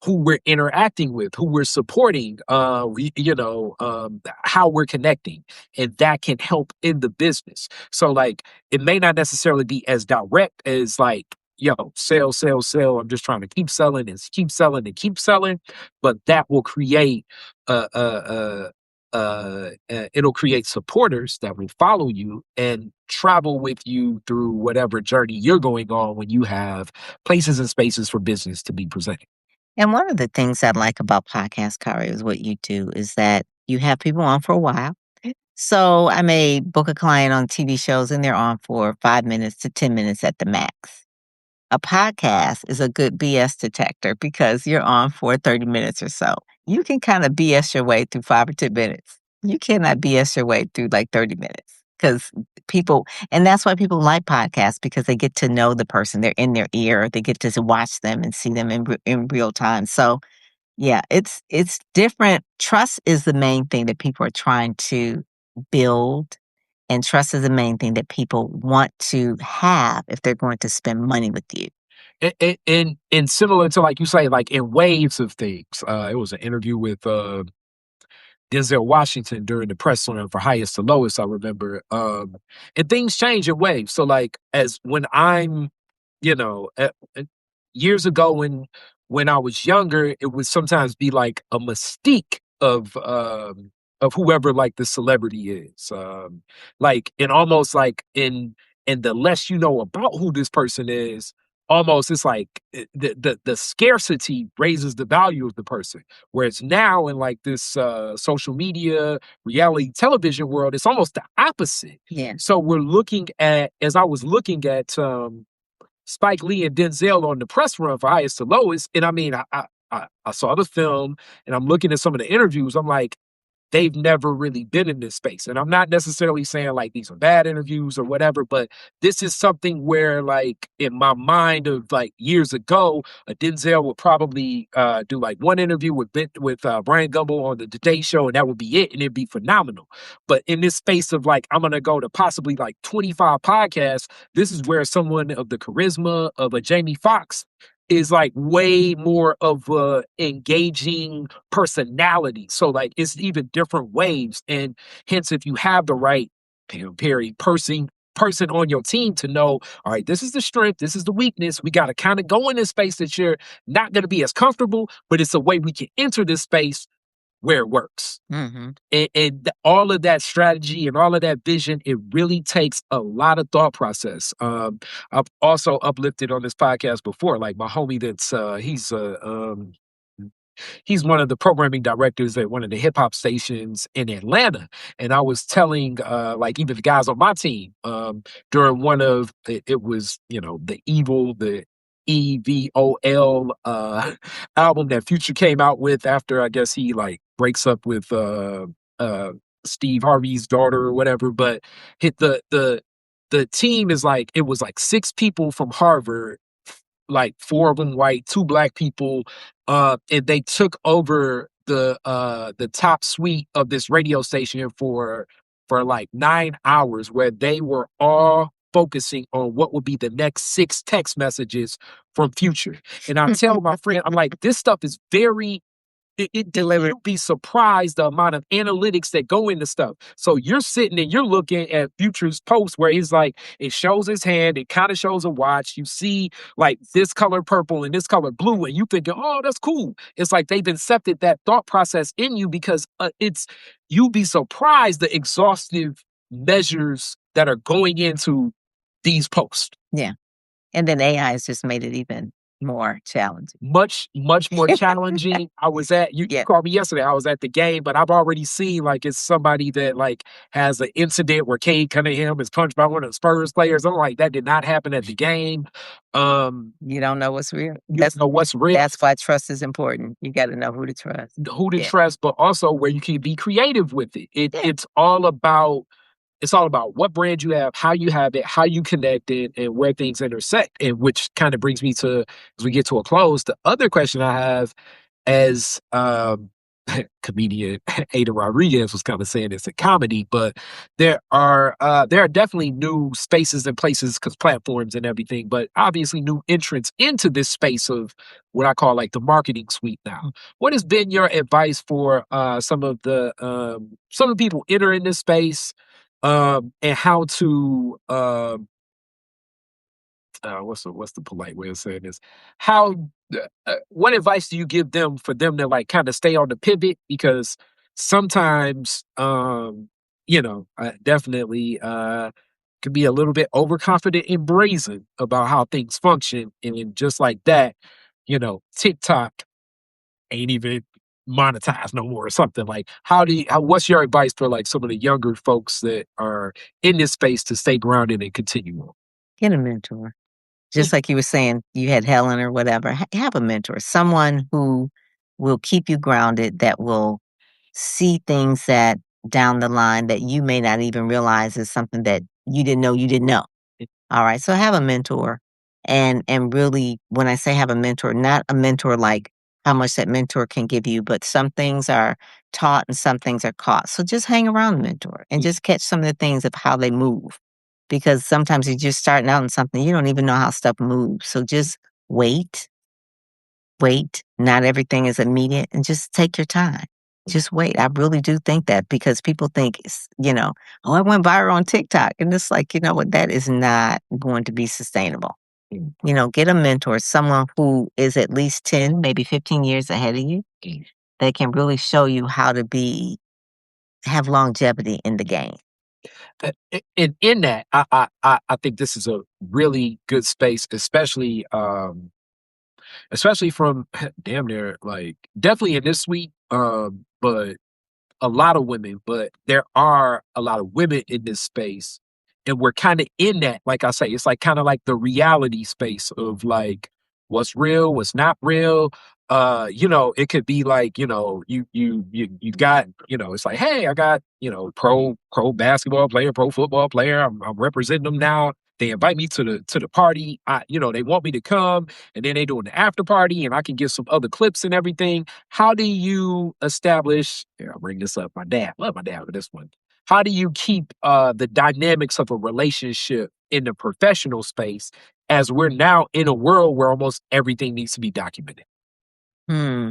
we're interacting with, who we're supporting, how we're connecting, and that can help in the business. So, like, it may not necessarily be as direct as like, yo, sell, sell, sell. I'm just trying to keep selling and keep selling and keep selling, but that will create it'll create supporters that will follow you and travel with you through whatever journey you're going on when you have places and spaces for business to be presented. And one of the things I like about podcast Kari is what you do is that you have people on for a while. So I may book a client on TV shows and they're on for 5 minutes to 10 minutes at the max. A podcast is a good BS detector because you're on for 30 minutes or so. You can kind of BS your way through 5 or 10 minutes. You cannot BS your way through like 30 minutes because people, and that's why people like podcasts because they get to know the person. They're in their ear. They get to watch them and see them in real time. So yeah, it's different. Trust is the main thing that people are trying to build, and trust is the main thing that people want to have if they're going to spend money with you. And similar to like you say, like in waves of things. It was an interview with Denzel Washington during the press run for Highest to Lowest, I remember. And things change in waves. So like as when I'm, years ago when I was younger, it would sometimes be like a mystique of whoever like the celebrity is. Like and almost like in and the less you know about who this person is, almost it's like the scarcity raises the value of the person. Whereas now in like this social media reality television world, it's almost the opposite. Yeah. So we're looking at, as I was looking at Spike Lee and Denzel on the press run for Highest to Lowest, and I mean I saw the film and I'm looking at some of the interviews. I'm like, they've never really been in this space. And I'm not necessarily saying like these are bad interviews or whatever, but this is something where like in my mind of like years ago, a Denzel would probably do like one interview with Brian Gumble on the Today Show, and that would be it, and it'd be phenomenal. But in this space of like, I'm gonna go to possibly like 25 podcasts, this is where someone of the charisma of a Jamie Foxx is like way more of a engaging personality. So like it's even different waves. And hence if you have the right Perry person on your team to know, all right, this is the strength, this is the weakness. We got to kind of go in this space that you're not going to be as comfortable, but it's a way we can enter this space where it works. Mm-hmm. And all of that strategy and all of that vision, it really takes a lot of thought process. I've also uplifted on this podcast before, like my homie that's he's one of the programming directors at one of the hip hop stations in Atlanta. And I was telling like even the guys on my team during one of it was, the EVOL album that Future came out with after I guess he like breaks up with Steve Harvey's daughter or whatever. But hit the team is like, it was like 6 people from Harvard, like 4 of them white, 2 black people, and they took over the top suite of this radio station for like 9 hours, where they were all focusing on what would be the next 6 text messages from Future. And I tell my friend, I'm like, this stuff is very it Delivered. you'll be surprised the amount of analytics that go into stuff. So you're sitting and you're looking at Future's post where he's like, it shows his hand, it kind of shows a watch. You see like this color purple and this color blue, and you thinking, oh, that's cool. It's like they've incepted that thought process in you because you'd be surprised the exhaustive measures that are going into these posts. Yeah. And then AI has just made it even More challenging. much more challenging. I was at you Yeah. called me yesterday. I was at the game, but I've already seen like it's somebody that like has an incident where Cade Cunningham is punched by one of the Spurs players. I'm like, that did not happen at the game. You don't know what's real. You don't know what's real, That's why trust is important. You gotta know who to trust. who to Yeah. trust, but also where you can be creative with it. Yeah. It's all about what brand you have it, how you connect it, and where things intersect. And which kind of brings me to, as we get to a close, the other question I have as comedian Ada Rodriguez was kind of saying it's a comedy, but there are definitely new spaces and places because platforms and everything, but obviously new entrants into this space of what I call like the marketing suite now. What has been your advice for some of the people entering this space and how to what's the polite way of saying this? How what advice do you give them for them to like kind of stay on the pivot? Because sometimes, definitely can be a little bit overconfident and brazen about how things function, and then just like that, TikTok ain't even monetized no more or something. Like, what's your advice for like some of the younger folks that are in this space to stay grounded and continue on? Get a mentor. Just like you were saying, you had Helen or whatever. Have a mentor, someone who will keep you grounded, that will see things that down the line that you may not even realize is something that you didn't know you didn't know. All right. So have a mentor. And really, when I say have a mentor, not a mentor like how much that mentor can give you, but some things are taught and some things are caught. So just hang around a mentor and just catch some of the things of how they move. Because sometimes you're just starting out in something, you don't even know how stuff moves. So just wait, wait. Not everything is immediate, and just take your time. Just wait. I really do think that, because people think oh, I went viral on TikTok. And it's like, you know what, that is not going to be sustainable. Mm, Get a mentor, someone who is at least 10, maybe 15 years ahead of you. mm. They can really show you how to have longevity in the game. And in that, I think this is a really good space, especially from damn near like definitely in this suite, but a lot of women, but there are a lot of women in this space. And we're kind of in that, like I say, it's like kind of like the reality space of like what's real, what's not real. It could be like, you got, it's like, hey, I got, pro basketball player, pro football player. I'm representing them now. They invite me to the party. They want me to come, and then they doing the after party, and I can get some other clips and everything. How do you establish, here, I'll bring this up, my dad, love my dad with this one. How do you keep the dynamics of a relationship in the professional space as we're now in a world where almost everything needs to be documented? Hmm.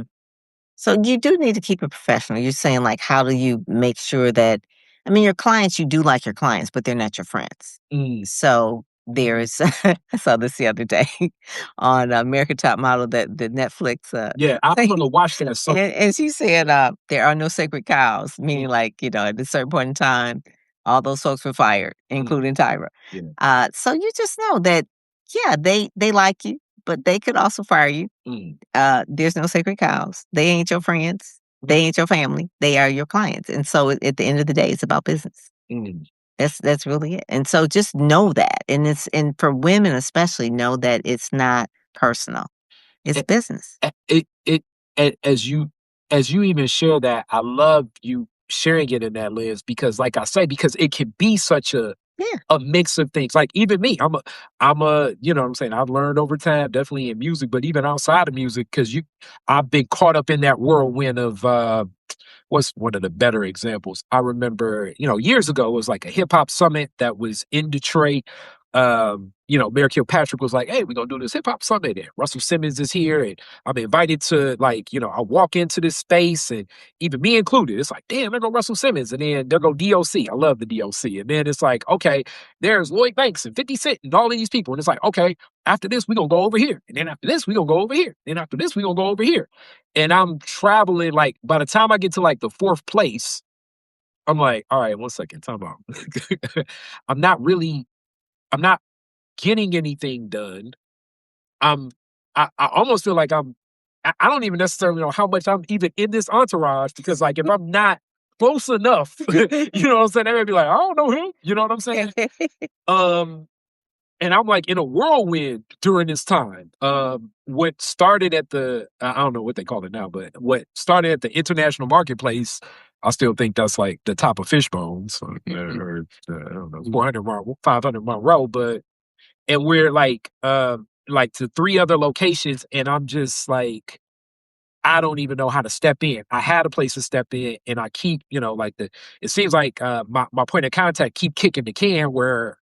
So you do need to keep it professional. You're saying, like, how do you make sure that, I mean, your clients, you do like your clients, but they're not your friends. Mm, So there's I saw this the other day on American Top Model, that the Netflix yeah, I'm thing. gonna watch that soon. And she said, there are no sacred cows, Mm, meaning, like, at a certain point in time, all those folks were fired, mm, including Tyra. yeah, So you just know that, yeah, they like you, but they could also fire you. mm, There's no sacred cows. They ain't your friends. They ain't your family. They are your clients. And so at the end of the day, it's about business. mm. That's really it. And so just know that. And for women especially, know that it's not personal. It's business. As you even share that, I love you sharing it in that lens because, like I say, because it can be such Yeah. a mix of things. Like even me, I'm a, what I'm saying, I've learned over time, definitely in music, but even outside of music, because I've been caught up in that whirlwind of what's one of the better examples? I remember, years ago, it was like a hip hop summit that was in Detroit. Mayor Kilpatrick was like, hey, we're gonna do this hip hop summit, and Russell Simmons is here, and I'm invited to, like, I walk into this space, and even me included, it's like, damn, there go Russell Simmons, and then there go DOC. I love the DOC. And then it's like, okay, there's Lloyd Banks and 50 Cent and all of these people. And it's like, okay, after this, we're gonna go over here. And then after this, we're gonna go over here. And after this, we're gonna go over here. And I'm traveling, like, by the time I get to like the fourth place, I'm like, all right, one second, time out. I'm not getting anything done. I'm I almost feel like I don't even necessarily know how much I'm even in this entourage because, like, if I'm not close enough, you know what I'm saying? They may be like, "I don't know him." You know what I'm saying? Um, and I'm, like, in a whirlwind during this time. What started at the I don't know what they call it now, but what started at the international marketplace, I still think that's, like, the top of Fishbones or, I don't know, 400 mile 500 mile row, but and we're like to 3 other locations, and I'm just like, I don't even know how to step in. I had a place to step in, and I keep, like it seems like my point of contact keep kicking the can where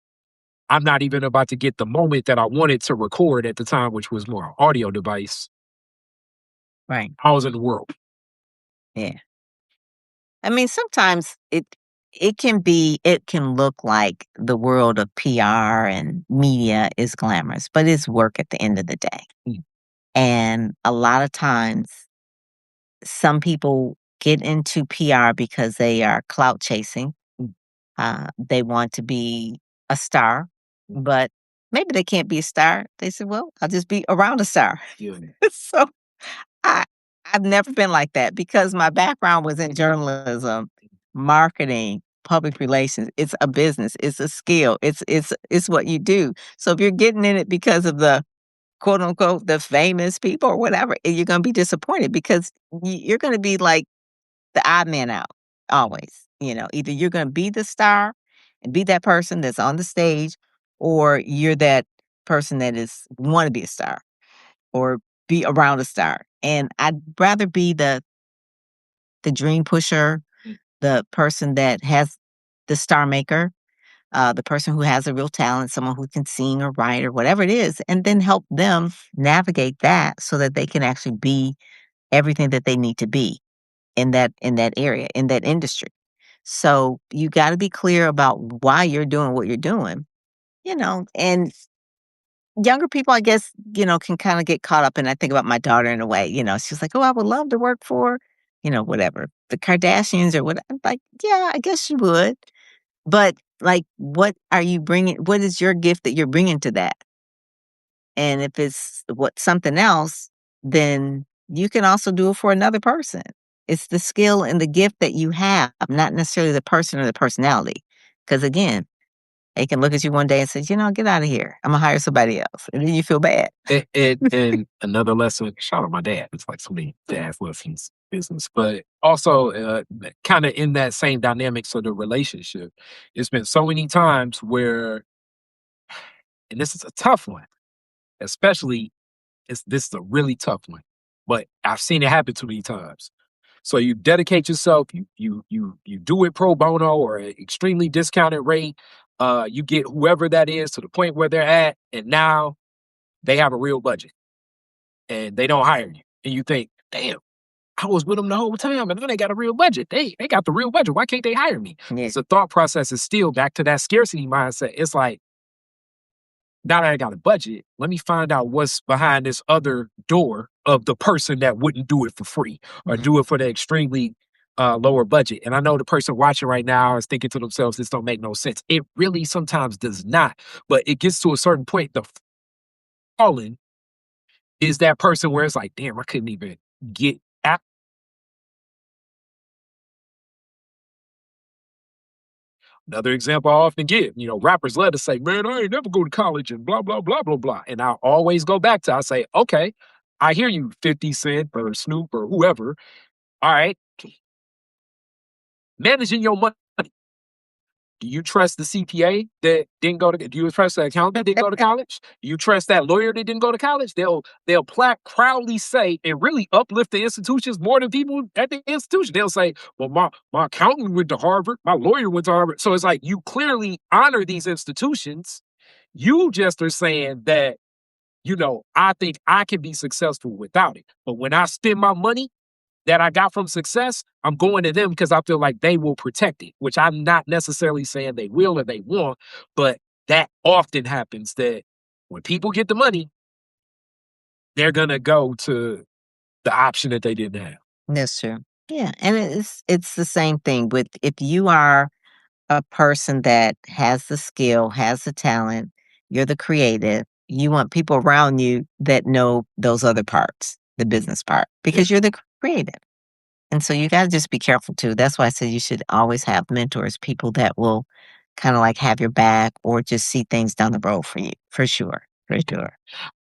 I'm not even about to get the moment that I wanted to record at the time, which was more audio device. Right. I was in the world. Yeah. I mean, sometimes it can look like the world of PR and media is glamorous, but it's work at the end of the day. Mm, And a lot of times some people get into PR because they are clout chasing. mm, They want to be a star, mm. but maybe they can't be a star. They said, "Well, I'll just be around a star." Yeah. So I I've never been like that because my background was in journalism, marketing, public relations. It's a business. It's a skill. It's what you do. So if you're getting in it because of the quote unquote the famous people or whatever, you're gonna be disappointed because you're gonna be like the odd man out always. Either you're gonna be the star and be that person that's on the stage, or you're that person that is want to be a star or be around a star. And I'd rather be the dream pusher, Mm. the person that has the star maker, the person who has a real talent, someone who can sing or write or whatever it is, and then help them navigate that so that they can actually be everything that they need to be in that area, in that industry. So you got to be clear about why you're doing what you're doing, and younger people, I guess, can kinda get caught up, and I think about my daughter in a way, she's like, "Oh, I would love to work for, whatever, the Kardashians or what." I'm like, "Yeah, I guess you would." But, like, what is your gift that you're bringing to that? And if it's something else, then you can also do it for another person. It's the skill and the gift that you have, not necessarily the person or the personality. Because again, they can look at you one day and say, "Get out of here. Imma hire somebody else." And then you feel bad. And another lesson, shout out my dad. It's like so many dad lessons business, but also kind of in that same dynamics of the relationship. It's been so many times where, and this is a tough one, especially this is a really tough one, but I've seen it happen too many times. So you dedicate yourself, you do it pro bono or an extremely discounted rate. You get whoever that is to the point where they're at, and now they have a real budget and they don't hire you. And you think, damn, I was with them the whole time and now they got a real budget. They got the real budget. Why can't they hire me? Yeah. Because the thought process is still back to that scarcity mindset. It's like, now that I got a budget, let me find out what's behind this other door of the person that wouldn't do it for free or do it for the extremely lower budget. And I know the person watching right now is thinking to themselves, this don't make no sense. It really sometimes does not, but it gets to a certain point. The fallen is that person where it's like, damn, I couldn't even get at. Another example I often give, rappers love to say, man, I ain't never go to college and blah, blah, blah, blah, blah. And I always go back to, I say, okay, I hear you, 50 Cent or Snoop or whoever. All right, managing your money. Do you trust the CPA that didn't go to? Do you trust the accountant that didn't go to college? Do you trust that lawyer that didn't go to college? They'll proudly say and really uplift the institutions more than people at the institution. They'll say, "Well, my accountant went to Harvard, my lawyer went to Harvard." So it's like you clearly honor these institutions. You just are saying that I think I can be successful without it. But when I spend my money that I got from success, I'm going to them because I feel like they will protect it, which I'm not necessarily saying they will or they won't, but that often happens that when people get the money, they're going to go to the option that they didn't have. That's true. Yeah, and it's the same thing with if you are a person that has the skill, has the talent, you're the creative. you want people around you that know those other parts, the business part, because you're the creative. And so you gotta just be careful too. That's why I said you should always have mentors, people that will kinda like have your back or just see things down the road for you, for sure, for sure.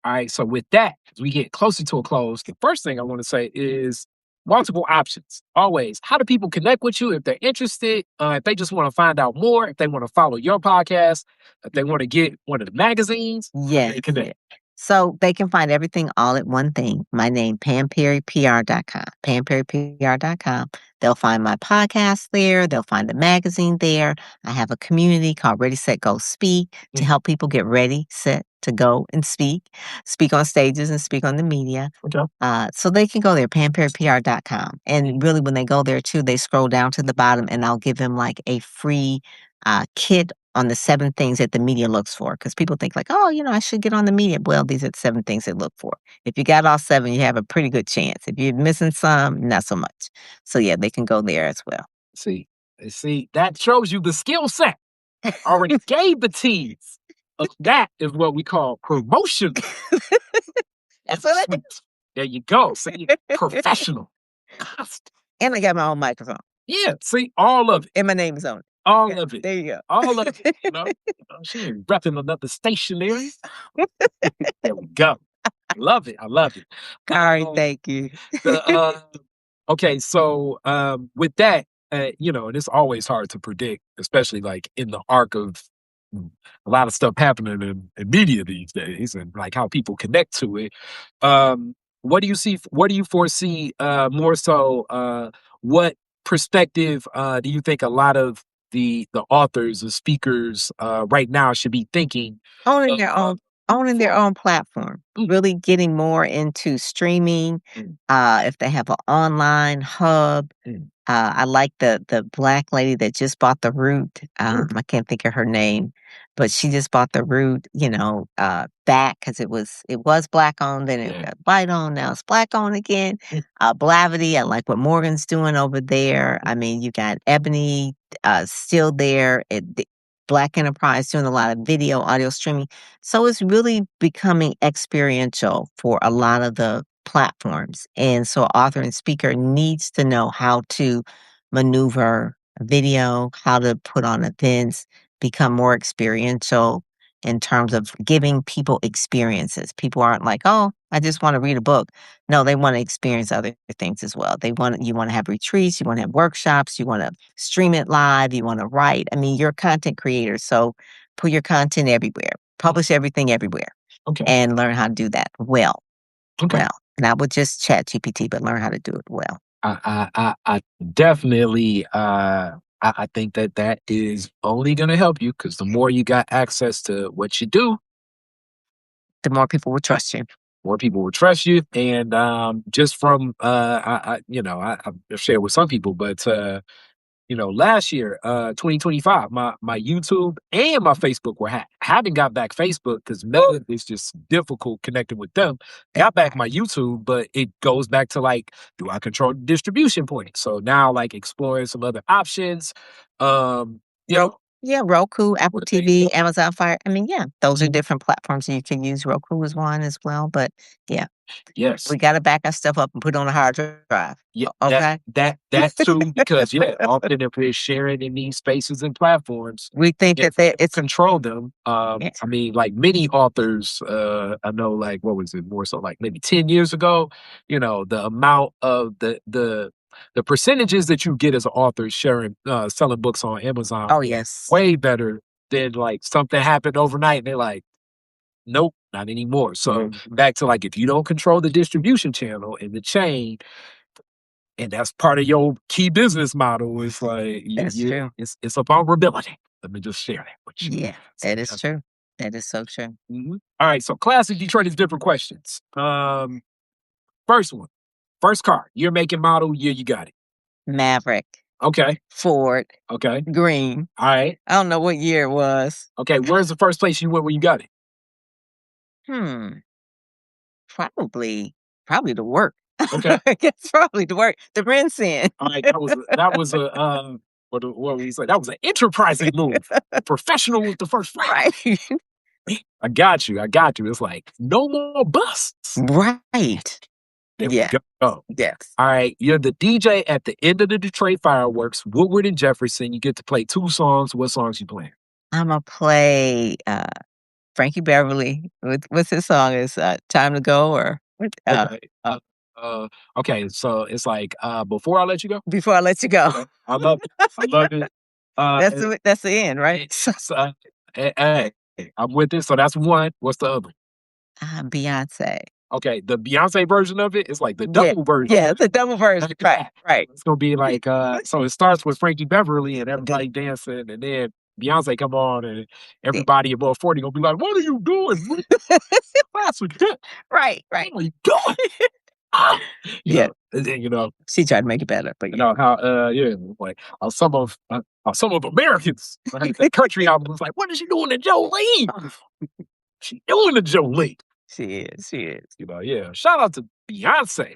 All right. So with that, as we get closer to a close, the first thing I want to say is multiple options. Always. How do people connect with you if they're interested? If they just want to find out more, if they want to follow your podcast, if they want to get one of the magazines, Yes. they connect. So they can find everything all at one thing. My name, PamPerryPR.com. PamPerryPR.com. They'll find my podcast there. They'll find the magazine there. I have a community called Ready, Set, Go, Speak to help people get ready, set to go and speak on stages and speak on the media. Okay. So they can go there, PamPerryPR.com. And really, when they go there too, they scroll down to the bottom and I'll give them like a free kit on the 7 things that the media looks for. Because people think like, oh, I should get on the media. Well, these are the 7 things they look for. If you got all 7, you have a pretty good chance. If you're missing some, not so much. So yeah, they can go there as well. See, that shows you the skill set. Already gave the tease. That is what we call promotion. That's what I do. There you go. See, professional. And I got my own microphone. Yeah, see, all of it. And my name is on it. All of it. There you go. All of it. She ain't repping another station there. There we go. I love it. I love it. All right, thank you. Okay, so with that, and it's always hard to predict, especially like in the arc of a lot of stuff happening in media these days and like how people connect to it. Um, what do you see? What do you foresee more so? What perspective do you think a lot of the authors, the speakers right now should be thinking? Owning their own owning their own platform, really getting more into streaming, if they have an online hub. I like the Black lady that just bought The Root. I can't think of her name, but she just bought The Root, back because it was Black owned, then it got white owned, now it's Black owned again. Blavity, I like what Morgan's doing over there. I mean, you got Ebony still there. Black Enterprise doing a lot of video, audio streaming. So it's really becoming experiential for a lot of the platforms. And so author and speaker needs to know how to maneuver video, how to put on events, become more experiential in terms of giving people experiences. People aren't like, oh, I just want to read a book. No, they want to experience other things as well. You want to have retreats, you want to have workshops, you want to stream it live, you want to write. I mean, you're a content creator, so put your content everywhere. Publish everything everywhere. Okay. And learn how to do that well. Okay. Well, not with just Chat GPT, but learn how to do it well. I definitely I think that is only going to help you because the more you got access to what you do, The more people will trust you. more people will trust you. And just from I've shared with some people, but last year, 2025, my YouTube and my Facebook were hacked. I haven't got back Facebook because Meta is just difficult connecting with them. Got back my YouTube, but it goes back to like, do I control the distribution point? So now, like exploring some other options. You know, Yeah, Roku, Apple What they- TV, Amazon Fire. I mean, yeah, those are different platforms you can use. Roku is one as well, but yeah, yes, we got to back our stuff up and put it on a hard drive. yeah, Okay. that too, because often if we're sharing in these spaces and platforms, We think that it's control them. Yes. I mean, like many authors, I know, like what was it, more so like maybe 10 years ago, the amount of the percentages that you get as an author sharing, selling books on Amazon, oh yes, way better than like something happened overnight and they're like, nope, not anymore. So back to like, if you don't control the distribution channel and the chain, and that's part of your key business model. It's like That's true. It's a vulnerability. Let me just share that with you. Yeah, that is true. That is so true. All right, so classic Detroit is different questions. First one, first car, year, make, and model, year you got it. Maverick, Okay, Ford, okay, Green. all right, I don't know what year it was. okay. Where's the first place you went when you got it? Hmm. Probably to work. Okay, I guess probably to work. The Renson. all right. That was a what we say? That was an enterprising move. Professional with the first flight. Right. I got you. I got you. It's like no more busts. Right. There we Yeah. go. Yes. All right, you're the DJ at the end of the Detroit fireworks, Woodward and Jefferson. You get to play 2 songs. What songs you playing? Imma play, Frankie Beverly with what's his song? Is, Time to Go or what, Okay. Uh, okay, so it's like, Before I Let You Go? Before I Let You Go. Okay. I love it. I love it. And That's the end, right? it's, hey, I'm with it. So that's one. What's the other? Beyonce. Okay, the Beyonce version of it is like the Yeah, double version. yeah, it's a double version. Right, right. It's gonna be like, so it starts with Frankie Beverly and everybody dancing, and then Beyonce come on, and everybody above 40 gonna be like, "What are you doing? What classic hit? Right, What right. are you doing?" Ah, Yeah. and then, She tried to make it better, but you know how, yeah, like some of Americans, right? The country album was like, "What is she doing to Jolene? She doing to Jolene?" she is, she is. Yeah. Shout out to Beyonce.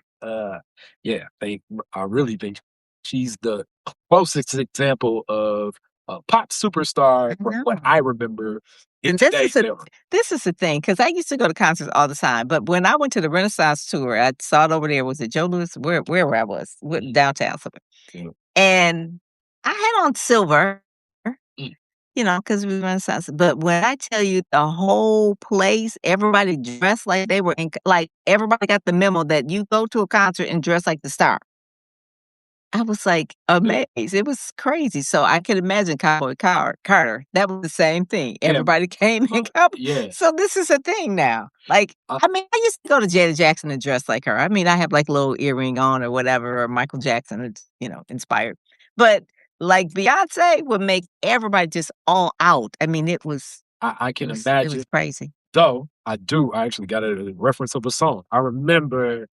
Yeah, I really think she's the closest example of a pop superstar I from what know. I remember in And this is today's a era. this is the thing, because I used to go to concerts all the time, but when I went to the Renaissance tour, I saw it over there. Was it Joe Louis? Where I was, downtown somewhere. Yeah. And I had on silver, Mm. because we were Renaissance. But when I tell you the whole place, everybody dressed like they were like everybody got the memo that you go to a concert and dress like the star. I was, like, amazed. It was crazy. So I could imagine Cowboy Carter. That was the same thing. Yeah. Everybody came in cowboy. Yeah. So this is a thing now. Like, Uh, I used to go to Janet Jackson and dress like her. I have, like, a little earring on or whatever, or Michael Jackson, it's, inspired. But, like, Beyonce would make everybody just all out. It was I it can was it imagine. was crazy. Though I do. I actually got a reference of a song. I remember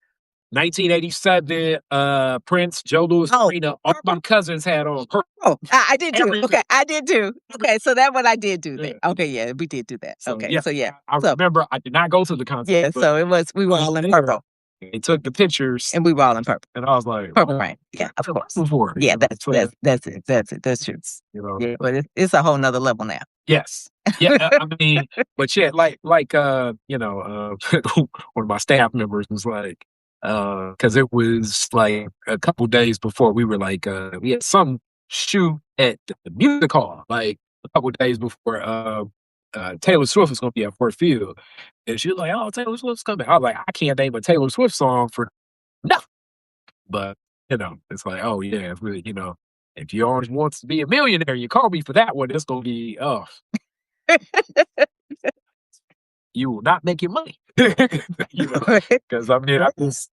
1987, Prince, Joe Louis, Oh, Arena. All my cousins had on purple. Oh, I did too. Everything. Okay, I did too. Okay, so that one I did do that. Yeah. Okay, yeah, we did do that. So Okay, yeah, so yeah. I So remember I did not go to the concert. yeah, but so we were all in purple. they took the pictures, And we were all in purple. and I was like, Purple rain. Yeah, of course. Before, Yeah, that's it. That's true. Yeah, but it's a whole nother level now. Yes. Yeah, but yeah, like, one of my staff members was like, because it was like a couple days before we were like, we had some shoot at the music hall, like a couple days before Taylor Swift was gonna be at Fort Field. And she was like, "Oh, Taylor Swift's coming." I was like, "I can't name a Taylor Swift song for nothing." But, it's like, "Oh, yeah, if if you always wants to be a millionaire, you call me for that one, it's gonna be, oh, you will not make your money." Because I just,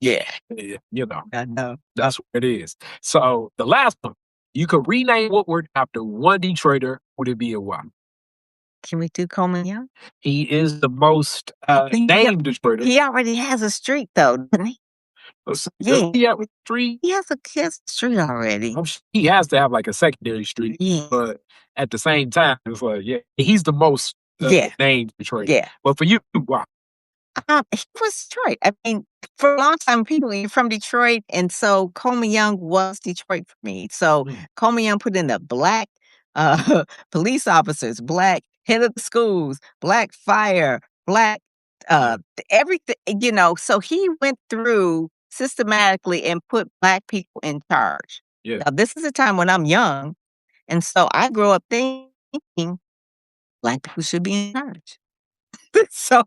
Yeah, I know. that's what it is. So the last one, you could rename Woodward after one Detroiter, would it be a why? Can we do Coleman Young? He is the most named Detroiter. He already has a street though, doesn't he? Yeah. He have a street. He has a street already. He has to have like a secondary street, Yeah. but at the same time, it's like, yeah, he's the most Yeah. named Detroiter. Yeah. But for you, why? He was Detroit. For a long time, people are from Detroit, and so Coleman Young was Detroit for me. So Coleman Young put in the black police officers, black head of the schools, black fire, black everything. So he went through systematically and put black people in charge. Yeah. Now, this is a time when I'm young, and so I grew up thinking black people should be in charge. So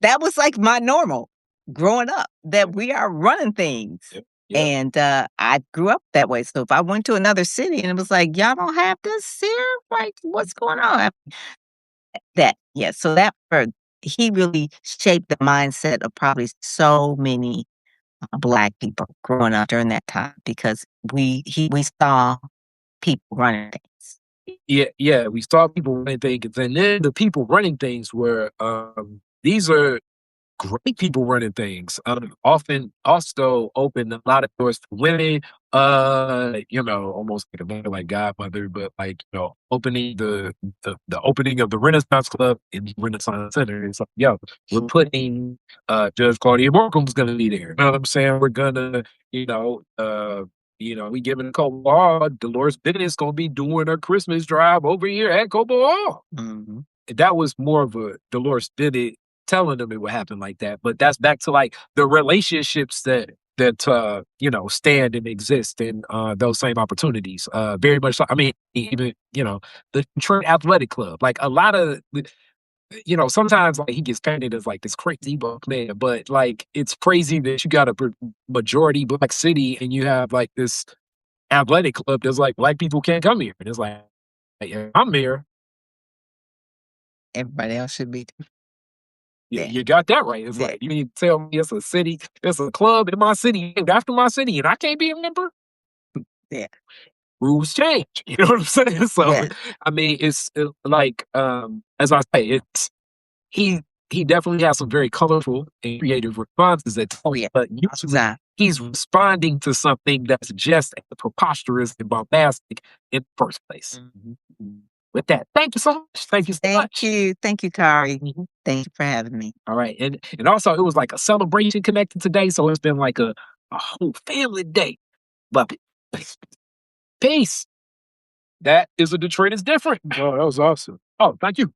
that was like my normal growing up, that we are running things. Yep. Yeah. And I grew up that way. So if I went to another city and it was like, y'all don't have this here, like what's going on? So he really shaped the mindset of probably so many black people growing up during that time, because we saw people running things. Yeah, we saw people running things, and then the people running things were these are great people running things. Often also open a lot of doors for women. Almost like a mother, like godmother, but like opening the opening of the Renaissance Club in the Renaissance Center. It's like, we're putting Judge Claudia Morcombe's gonna be there. You know what I'm saying? We're gonna, we giving Cobo Hall. Dolores Bennett is gonna be doing her Christmas drive over here at Cobo Hall. Mm-hmm. that was more of a Dolores Bennett telling them it would happen like that. But that's back to like the relationships that stand and exist in those same opportunities. Very much so. I mean, even the Detroit Athletic Club. Like a lot of sometimes like he gets painted as like this crazy black man, but like it's crazy that you got a majority black city and you have like this athletic club that's like black people can't come here. And it's like, yeah, I'm here. Everybody else should be Yeah, there. you got that right. It's Yeah. like you mean to tell me it's a city, it's a club in my city named after my city, and I can't be a member? Yeah. Rules change. You know what I'm saying? So Yeah. I mean, it's like as I say, it's he he definitely has some very colorful and creative responses at Oh times, yeah. but usually Exactly. he's responding to something that's just as preposterous and bombastic in the first place. Mhm. With that, thank you so much. Thank you so Thank much. you. Thank you, Kari. Mhm. Thank you for having me. All right, and also it was like a celebration connected today, so it's been like a whole family day. But peace. That is a Detroit is different. Oh, that was awesome. Oh, thank you.